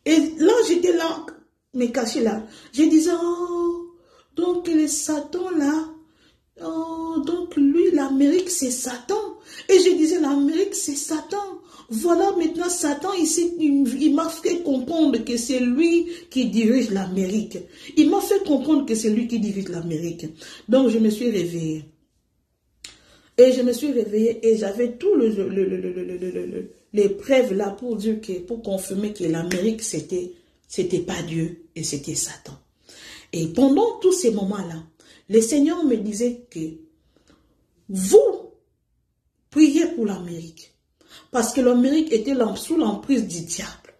Et là, j'étais là, me caché là. Je disais, oh, donc le Satan là, oh, donc lui, l'Amérique, c'est Satan. Et je disais, l'Amérique, c'est Satan. Voilà, maintenant, Satan, ici, il m'a fait comprendre que c'est lui qui dirige l'Amérique. Il m'a fait comprendre que c'est lui qui dirige l'Amérique. Donc, je me suis réveillée. Et je me suis réveillée et j'avais tout les preuves là pour dire que, pour confirmer que l'Amérique, c'était pas Dieu et c'était Satan. Et pendant tous ces moments-là, le Seigneur me disait que vous priez pour l'Amérique. Parce que l'Amérique était sous l'emprise du diable.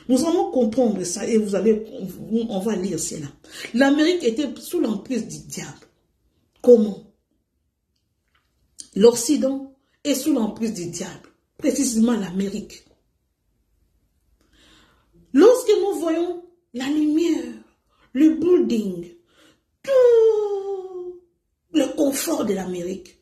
Nous allons comprendre ça et on va lire cela. L'Amérique était sous l'emprise du diable. Comment? L'Occident est sous l'emprise du diable. Précisément l'Amérique. Lorsque nous voyons la lumière, le building, tout le confort de l'Amérique,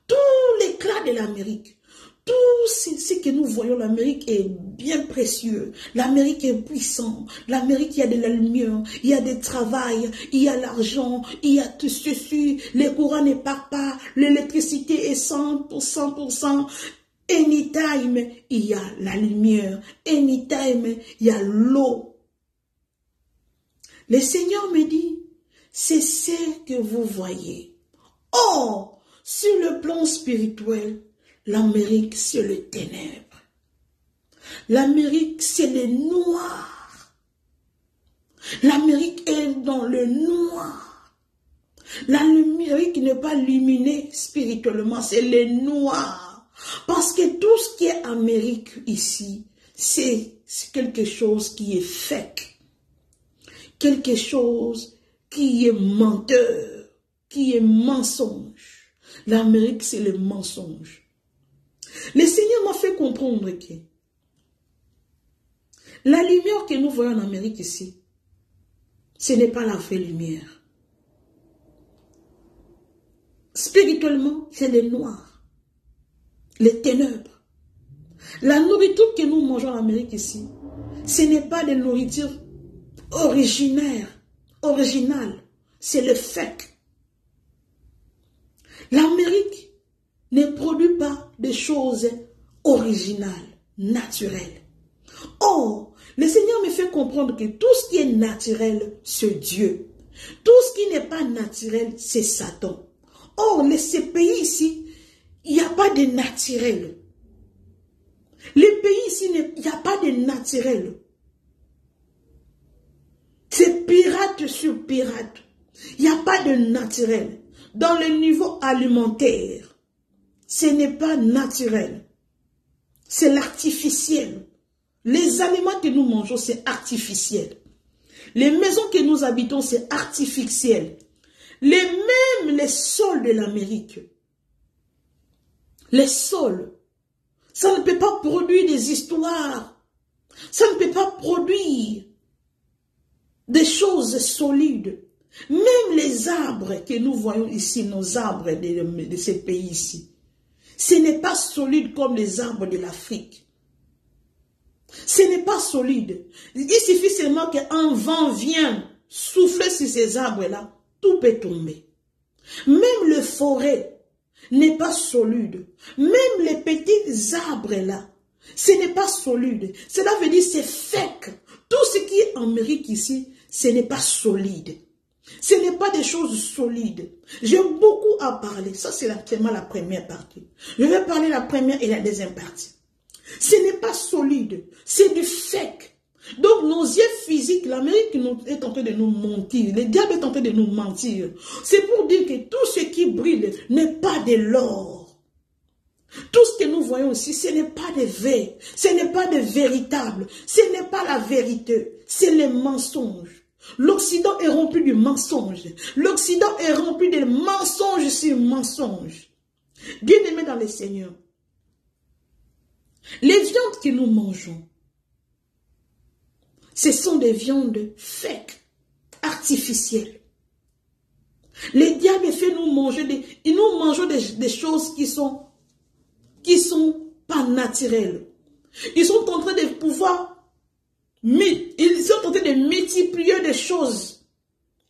tout l'éclat de l'Amérique, tout ce que nous voyons, l'Amérique est bien précieux. L'Amérique est puissante. L'Amérique, il y a de la lumière, il y a du travail, il y a l'argent, il y a tout ceci. Les courants ne partent pas, l'électricité est 100%. Anytime, il y a la lumière. Anytime, il y a l'eau. Le Seigneur me dit, c'est ce que vous voyez. Or, sur le plan spirituel, l'Amérique, c'est le ténèbre. L'Amérique, c'est le noir. L'Amérique est dans le noir. L'Amérique n'est pas luminée spirituellement, c'est le noir. Parce que tout ce qui est Amérique ici, c'est quelque chose qui est fake. Quelque chose qui est menteur, qui est mensonge. L'Amérique, c'est le mensonge. Le Seigneur m'a fait comprendre que la lumière que nous voyons en Amérique ici, ce n'est pas la vraie lumière. Spirituellement, c'est le noir, les ténèbres. La nourriture que nous mangeons en Amérique ici, ce n'est pas de nourriture originale, c'est le fake. L'Amérique ne produit pas des choses originales, naturelles. Or, le Seigneur me fait comprendre que tout ce qui est naturel, c'est Dieu. Tout ce qui n'est pas naturel, c'est Satan. Or, ces pays ici, il n'y a pas de naturel. Les pays ici, il n'y a pas de naturel. C'est pirate sur pirate. Il n'y a pas de naturel. Dans le niveau alimentaire, ce n'est pas naturel. C'est l'artificiel. Les aliments que nous mangeons, c'est artificiel. Les maisons que nous habitons, c'est artificiel. Même les sols de l'Amérique. Les sols. Ça ne peut pas produire des histoires. Ça ne peut pas produire des choses solides. Même les arbres que nous voyons ici, nos arbres de ces pays ici, ce n'est pas solide comme les arbres de l'Afrique. Ce n'est pas solide. Il suffit seulement qu'un vent vienne souffler sur ces arbres-là, tout peut tomber. Même le forêt n'est pas solide. Même les petits arbres-là, ce n'est pas solide. Cela veut dire c'est fake. Tout ce qui est en Amérique ici, ce n'est pas solide. Ce n'est pas des choses solides. J'ai beaucoup à parler. Ça, c'est seulement la première partie. Je vais parler la première et la deuxième partie. Ce n'est pas solide, c'est du fake. Donc nos yeux physiques, l'Amérique est en train de nous mentir, le diable est en train de nous mentir. C'est pour dire que tout ce qui brille n'est pas de l'or. Tout ce que nous voyons ici, ce n'est pas de vrai, ce n'est pas de véritable, ce n'est pas la vérité, c'est le mensonge. L'Occident est rempli de mensonges. L'Occident est rempli de mensonges sur mensonges. Bien-aimés dans le Seigneur, les viandes que nous mangeons, ce sont des viandes fake, artificielles. Les diables fait nous manger nous mangeons des choses qui sont pas naturelles. Ils sont en train de ils sont en train de multiplier des choses.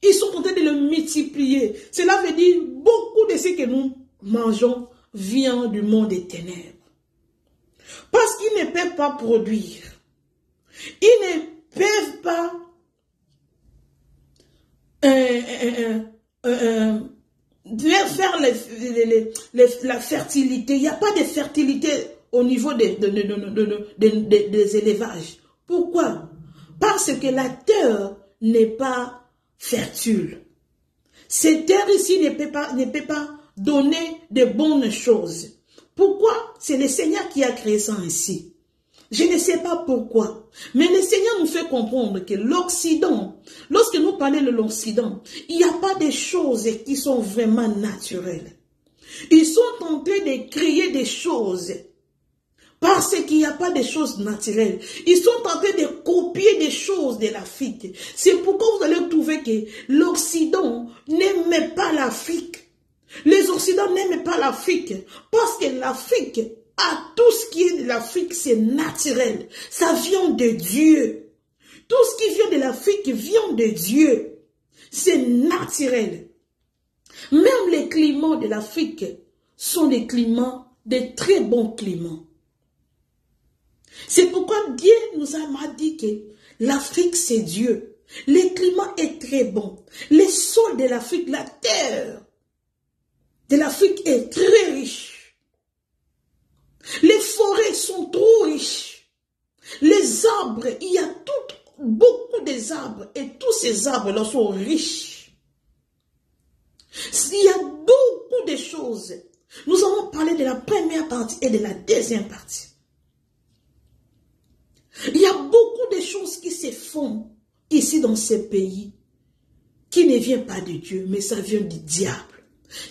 Ils sont en train de le multiplier. Cela veut dire beaucoup de ce que nous mangeons vient du monde des ténèbres. Parce qu'ils ne peuvent pas produire. Ils ne peuvent pas faire la fertilité. Il n'y a pas de fertilité au niveau des élevages. Pourquoi? Parce que la terre n'est pas fertile. Cette terre ici ne peut pas donner de bonnes choses. Pourquoi? C'est le Seigneur qui a créé ça ainsi. Je ne sais pas pourquoi. Mais le Seigneur nous fait comprendre que l'Occident, lorsque nous parlons de l'Occident, il n'y a pas de choses qui sont vraiment naturelles. Ils sont en train de créer des choses parce qu'il n'y a pas de choses naturelles. Ils sont en train de copier des choses de l'Afrique. C'est pourquoi vous allez trouver que l'Occident n'aime pas l'Afrique. Les Occidentaux n'aiment pas l'Afrique parce que l'Afrique a tout ce qui est de l'Afrique, c'est naturel. Ça vient de Dieu. Tout ce qui vient de l'Afrique vient de Dieu. C'est naturel. Même les climats de l'Afrique sont des climats, des très bons climats. C'est pourquoi Dieu nous a dit que l'Afrique c'est Dieu. Le climat est très bon. Les sols de l'Afrique, la terre de l'Afrique est très riche. Les forêts sont trop riches. Les arbres, il y a beaucoup d'arbres et tous ces arbres-là sont riches. Il y a beaucoup de choses. Nous allons parler de la première partie et de la deuxième partie. Il y a beaucoup de choses qui se font ici dans ce pays qui ne viennent pas de Dieu, mais ça vient du diable.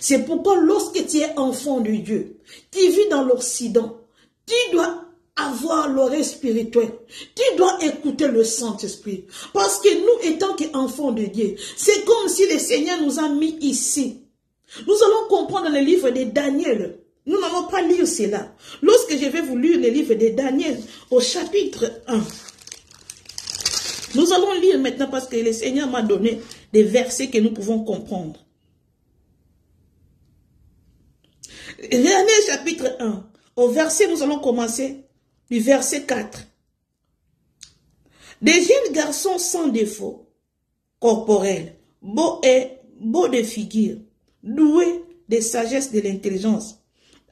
C'est pourquoi lorsque tu es enfant de Dieu, tu vis dans l'Occident, tu dois avoir l'oreille spirituelle, tu dois écouter le Saint-Esprit. Parce que nous, étant qu'enfants de Dieu, c'est comme si le Seigneur nous a mis ici. Nous allons comprendre le livre de Daniel. Nous n'allons pas lire cela. Lorsque je vais vous lire le livre de Daniel au chapitre 1, nous allons lire maintenant parce que le Seigneur m'a donné des versets que nous pouvons comprendre. Daniel chapitre 1, au verset, nous allons commencer du verset 4. Des jeunes garçons sans défaut corporel, beaux de figure, doués de sagesse de l'intelligence.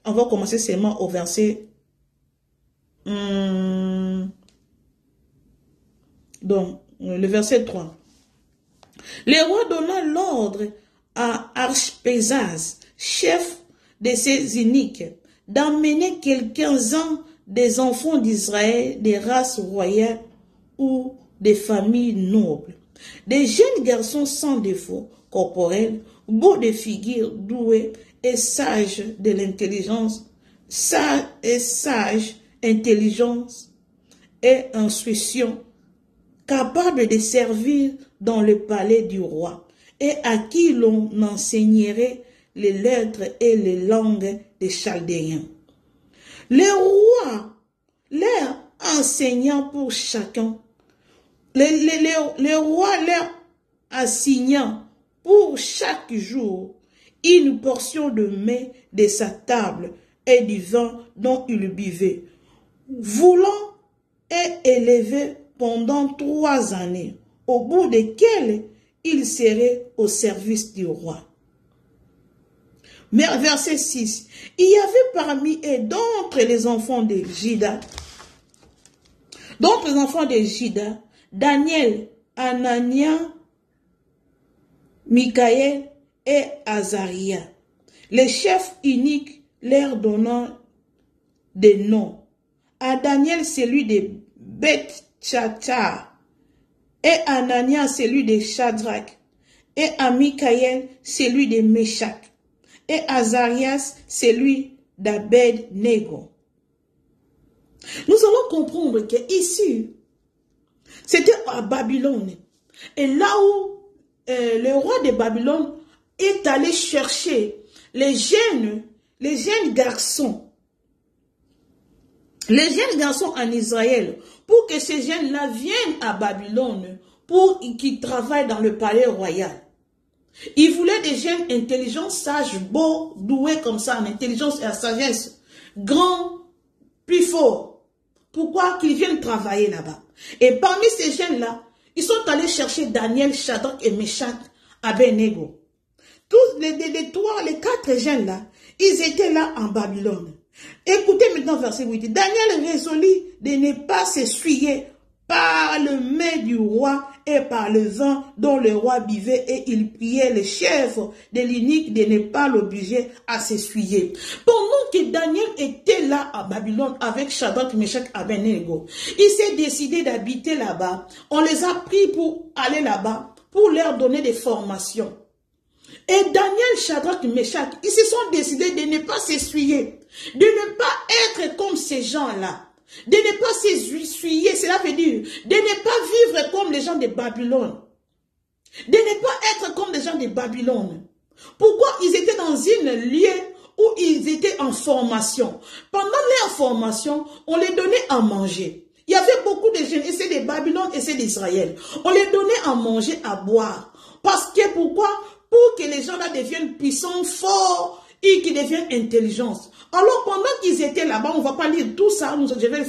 On va commencer seulement au verset. Donc, le verset 3. Le roi donna l'ordre à Archpésaz, chef de ses iniques, d'emmener quelques-uns des enfants d'Israël, des races royales ou des familles nobles, des jeunes garçons sans défaut corporel, beaux de figure, doués et sages de l'intelligence, sages, intelligence et instruction, capables de servir dans le palais du roi, et à qui l'on enseignerait les lettres et les langues des Chaldéens. Le roi leur enseignant pour chacun, le roi leur assignant pour chaque jour une portion de mets de sa table et du vin dont il buvait, voulant et élevé pendant 3 années, au bout desquelles il serait au service du roi. Mais verset 6, il y avait parmi eux d'entre les enfants de Juda D'autres enfants de Juda, Daniel, Anania, Michaël et Azaria. Les chefs uniques leur donnant des noms. À Daniel, celui de Beth-Tchachar, et Anania, celui de Shadrach, et à Michaël, celui de Meshach, et Azarias, celui d'Abed-Nego. Nous allons comprendre que ici, c'était à Babylone. Et là où le roi de Babylone est allé chercher les jeunes garçons en Israël, pour que ces jeunes-là viennent à Babylone, pour qu'ils travaillent dans le palais royal. Il voulait des jeunes intelligents, sages, beaux, doués comme ça, en intelligence et en sagesse, grands, plus forts. Pourquoi? Qu'ils viennent travailler là-bas. Et parmi ces jeunes-là, ils sont allés chercher Daniel, Shadrach et Meshach à Abed-Nego. Tous les 4 jeunes-là, ils étaient là en Babylone. Écoutez maintenant verset 8. Daniel résolut de ne pas s'essuyer par le mets du roi et par le vin dont le roi buvait, et il priait le chef de l'unique de ne pas l'obliger à s'essuyer. Pendant que Daniel était là à Babylone avec Shadrach, Meshach et Abed-Nego, il s'est décidé d'habiter là-bas. On les a pris pour aller là-bas, pour leur donner des formations. Et Daniel, Shadrach, Meshach, ils se sont décidés de ne pas s'essuyer, de ne pas être comme ces gens-là, de ne pas s'essuyer, cela veut dire de ne pas vivre comme les gens de Babylone, de ne pas être comme les gens de Babylone. Pourquoi? Ils étaient dans un lieu où ils étaient en formation. Pendant leur formation, on les donnait à manger. Il y avait beaucoup de jeunes, et c'est de Babylone et c'est d'Israël. On les donnait à manger, à boire. Parce que pourquoi? Pour que les gens-là deviennent puissants, forts et qu'ils deviennent intelligents. Alors, pendant qu'ils étaient là-bas, on ne va pas lire tout ça, je vais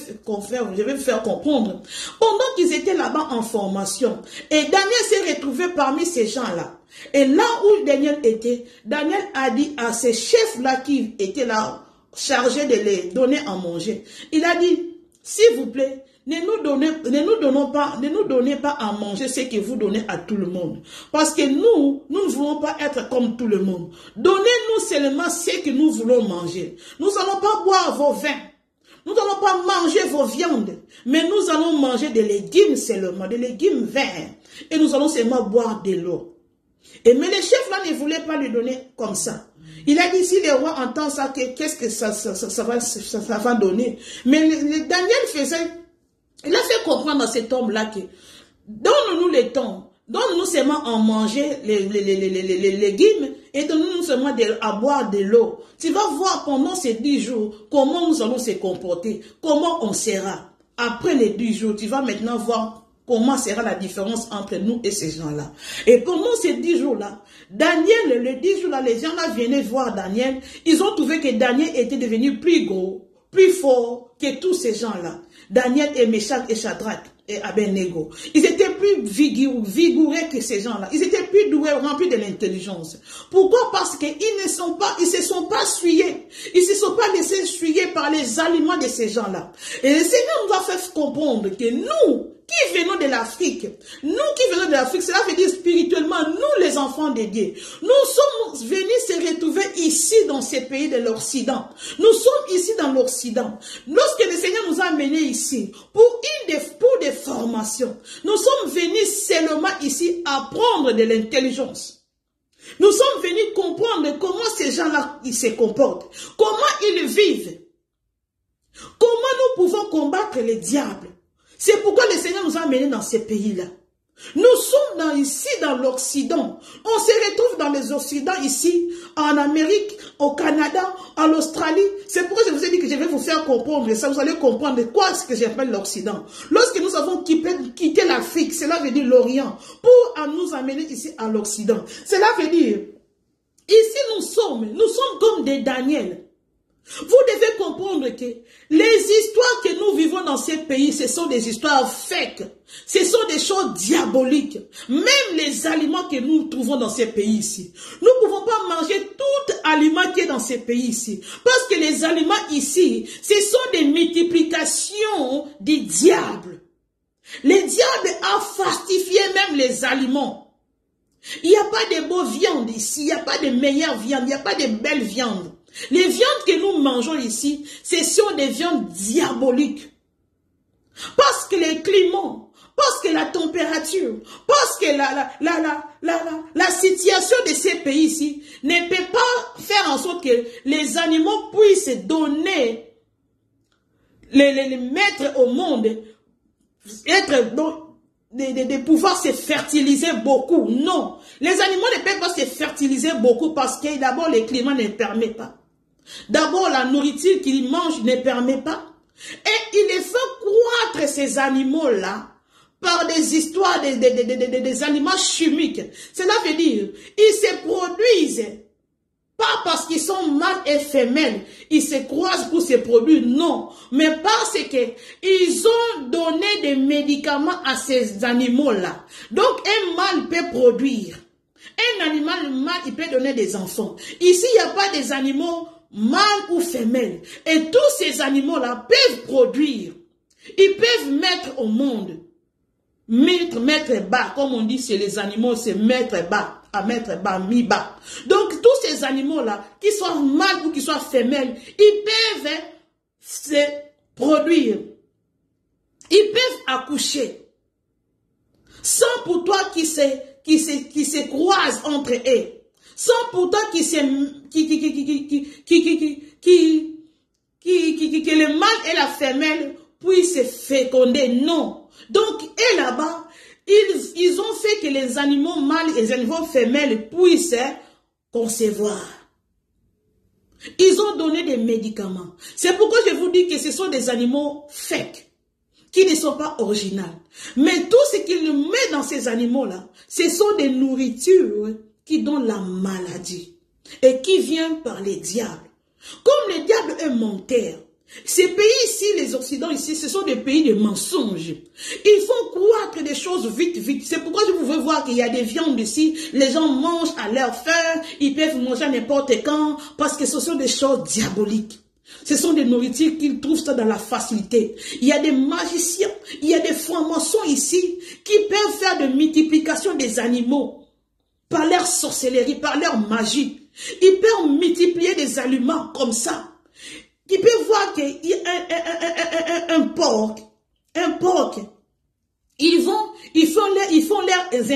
faire comprendre. Pendant qu'ils étaient là-bas en formation, et Daniel s'est retrouvé parmi ces gens-là. Et là où Daniel était, Daniel a dit à ces chefs-là qui étaient là, chargés de les donner à manger, il a dit, s'il vous plaît, ne nous donnez pas à manger ce que vous donnez à tout le monde. Parce que nous ne voulons pas être comme tout le monde. Donnez-nous seulement ce que nous voulons manger. Nous n'allons pas boire vos vins. Nous n'allons pas manger vos viandes. Mais nous allons manger des légumes seulement, des légumes verts. Et nous allons seulement boire de l'eau. Mais les chefs là ne voulaient pas lui donner comme ça. Il a dit, si le roi entend ça, qu'est-ce que ça va donner? Mais Daniel il a fait comprendre à cet homme-là que donne-nous le temps, donne-nous seulement à manger les légumes et donne-nous seulement à boire de l'eau. Tu vas voir pendant ces 10 jours comment nous allons se comporter, comment on sera. Après les 10 jours, tu vas maintenant voir comment sera la différence entre nous et ces gens-là. Et pendant ces 10 jours-là, Daniel, les 10 jours-là, les gens-là venaient voir Daniel. Ils ont trouvé que Daniel était devenu plus gros, plus fort que tous ces gens-là. Daniel et Meshach et Shadrach et Abed-Nego. Ils étaient plus vigoureux que ces gens-là. Ils étaient plus doués, remplis de l'intelligence. Pourquoi? Parce qu'ils ne sont pas, ils se sont pas souillés. Ils se sont pas laissés souiller par les aliments de ces gens-là. Et le Seigneur nous a fait comprendre que nous, qui venons de l'Afrique, cela veut dire spirituellement, nous les enfants de Dieu, nous sommes venus se retrouver ici dans ces pays de l'Occident. Nous sommes ici dans l'Occident. Lorsque le Seigneur nous a amenés ici pour des formations, nous sommes venus seulement ici apprendre de l'intelligence. Nous sommes venus comprendre comment ces gens-là ils se comportent, comment ils vivent, comment nous pouvons combattre les diables. C'est pourquoi le Seigneur nous a amenés dans ces pays-là. Nous sommes ici dans l'Occident. On se retrouve dans les Occidents ici, en Amérique, au Canada, en Australie. C'est pourquoi je vous ai dit que je vais vous faire comprendre ça. Vous allez comprendre quoi ce que j'appelle l'Occident. Lorsque nous avons quitté l'Afrique, cela veut dire l'Orient, pour nous amener ici à l'Occident. Cela veut dire, ici nous sommes comme des Daniel. Vous devez comprendre que les histoires que nous vivons dans ces pays, ce sont des histoires fake. Ce sont des choses diaboliques. Même les aliments que nous trouvons dans ces pays ici. Nous ne pouvons pas manger tout aliment qui est dans ces pays ici. Parce que les aliments ici, ce sont des multiplications des diables. Le diable a fastifié même les aliments. Il n'y a pas de bonnes viandes ici, il n'y a pas de meilleures viandes, il n'y a pas de belles viandes. Les viandes que nous mangeons ici, ce sont des viandes diaboliques. Parce que le climat, parce que la température, parce que la situation de ces pays ici ne peut pas faire en sorte que les animaux puissent donner, les mettre au monde, être de pouvoir se fertiliser beaucoup. Non, les animaux ne peuvent pas se fertiliser beaucoup parce que d'abord le climat ne permet pas. D'abord la nourriture qu'ils mangent ne permet pas. Et il les fait croître ces animaux-là par des histoires des aliments chimiques. Cela veut dire, ils se produisent pas parce qu'ils sont mâles et femelles, ils se croisent pour se produire, non, mais parce que ils ont donné des médicaments à ces animaux-là. Donc un mâle peut produire, un animal mâle, il peut donner des enfants. Ici, il n'y a pas des animaux mâles ou femelles. Et tous ces animaux-là peuvent produire. Ils peuvent mettre au monde. Mettre bas, comme on dit chez les animaux, c'est mettre bas, à mettre bas, mis bas. Donc tous ces animaux-là, qu'ils soient mâles ou qu'ils soient femelles, ils peuvent se produire. Ils peuvent accoucher. Sans pourtant qu'ils se croisent entre eux. Sans pourtant que le mâle et la femelle puissent se féconder. Non. Donc, et là-bas, ils ont fait que les animaux mâles et les animaux femelles puissent concevoir. Ils ont donné des médicaments. C'est pourquoi je vous dis que ce sont des animaux fake, qui ne sont pas originaux. Mais tout ce qu'ils mettent dans ces animaux-là, ce sont des nourritures qui donnent la maladie et qui viennent par les diables. Comme le diable est menteur, ces pays ici, les Occidents ici, ce sont des pays de mensonges. Ils font croître des choses vite, vite. C'est pourquoi je pouvez voir qu'il y a des viandes ici, les gens mangent à leur faim, ils peuvent manger n'importe quand, parce que ce sont des choses diaboliques. Ce sont des nourritures qu'ils trouvent ça dans la facilité. Il y a des magiciens, il y a des francs-maçons ici, qui peuvent faire de multiplication des animaux. Par leur sorcellerie, par leur magie. Ils peuvent multiplier des aliments comme ça. Ils peuvent voir qu'il y a un porc, ils font leurs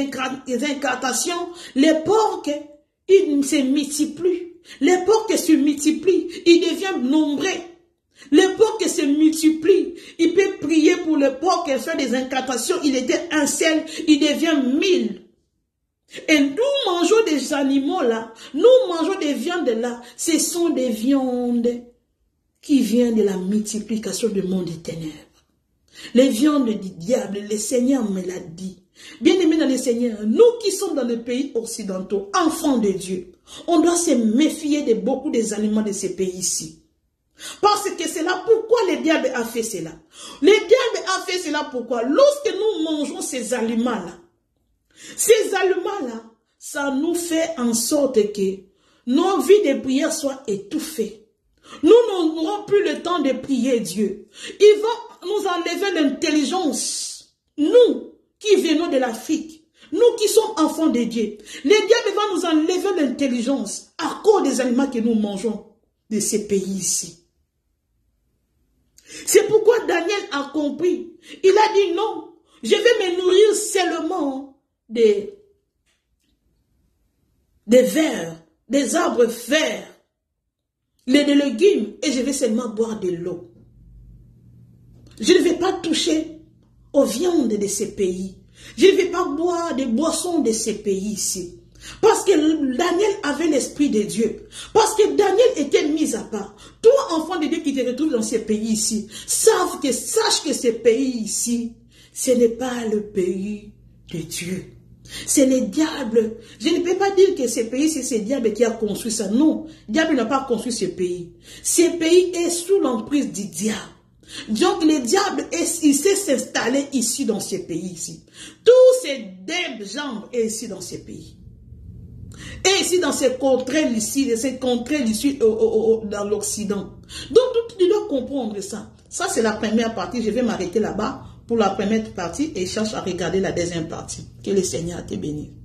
incantations, les porcs, ils se multiplient. Les porcs se multiplient, ils deviennent nombreux. Les porcs se multiplient. Il peut prier pour le porc et faire des incantations. Il était un seul, il devient 1000. Et nous mangeons des animaux là, nous mangeons des viandes là, ce sont des viandes qui viennent de la multiplication du monde des ténèbres. Les viandes du diable, le Seigneur me l'a dit. Bien-aimés dans le Seigneur, nous qui sommes dans les pays occidentaux, enfants de Dieu, on doit se méfier de beaucoup des aliments de ces pays-ci. Parce que c'est là pourquoi le diable a fait cela. Le diable a fait cela pourquoi? Lorsque nous mangeons ces aliments-là, ça nous fait en sorte que nos vies de prière soient étouffées. Nous n'aurons plus le temps de prier Dieu. Ils vont nous enlever l'intelligence. Nous qui venons de l'Afrique, nous qui sommes enfants de Dieu, les diables vont nous enlever l'intelligence à cause des aliments que nous mangeons de ces pays ici. C'est pourquoi Daniel a compris. Il a dit non, je vais me nourrir seulement des vers, des arbres verts, des légumes, et je vais seulement boire de l'eau. Je ne vais pas toucher aux viandes de ces pays. Je ne vais pas boire des boissons de ces pays ici. Parce que Daniel avait l'esprit de Dieu. Parce que Daniel était mis à part. Toi, enfant de Dieu qui te retrouve dans ces pays ici, sache que ces pays ici, ce n'est pas le pays de Dieu. C'est le diable. Je ne peux pas dire que ce pays, c'est le diable qui a construit ça. Non, le diable n'a pas construit ce pays. Ce pays est sous l'emprise du diable. Donc le diable, il s'est s'installer ici dans ce pays ici. Tous ces gens sont ici dans ce pays. Et ici dans ces contrées ici, dans l'Occident. Donc tu dois comprendre ça. Ça c'est la première partie, je vais m'arrêter là-bas pour la première partie et cherche à regarder la deuxième partie. Que le Seigneur te bénisse.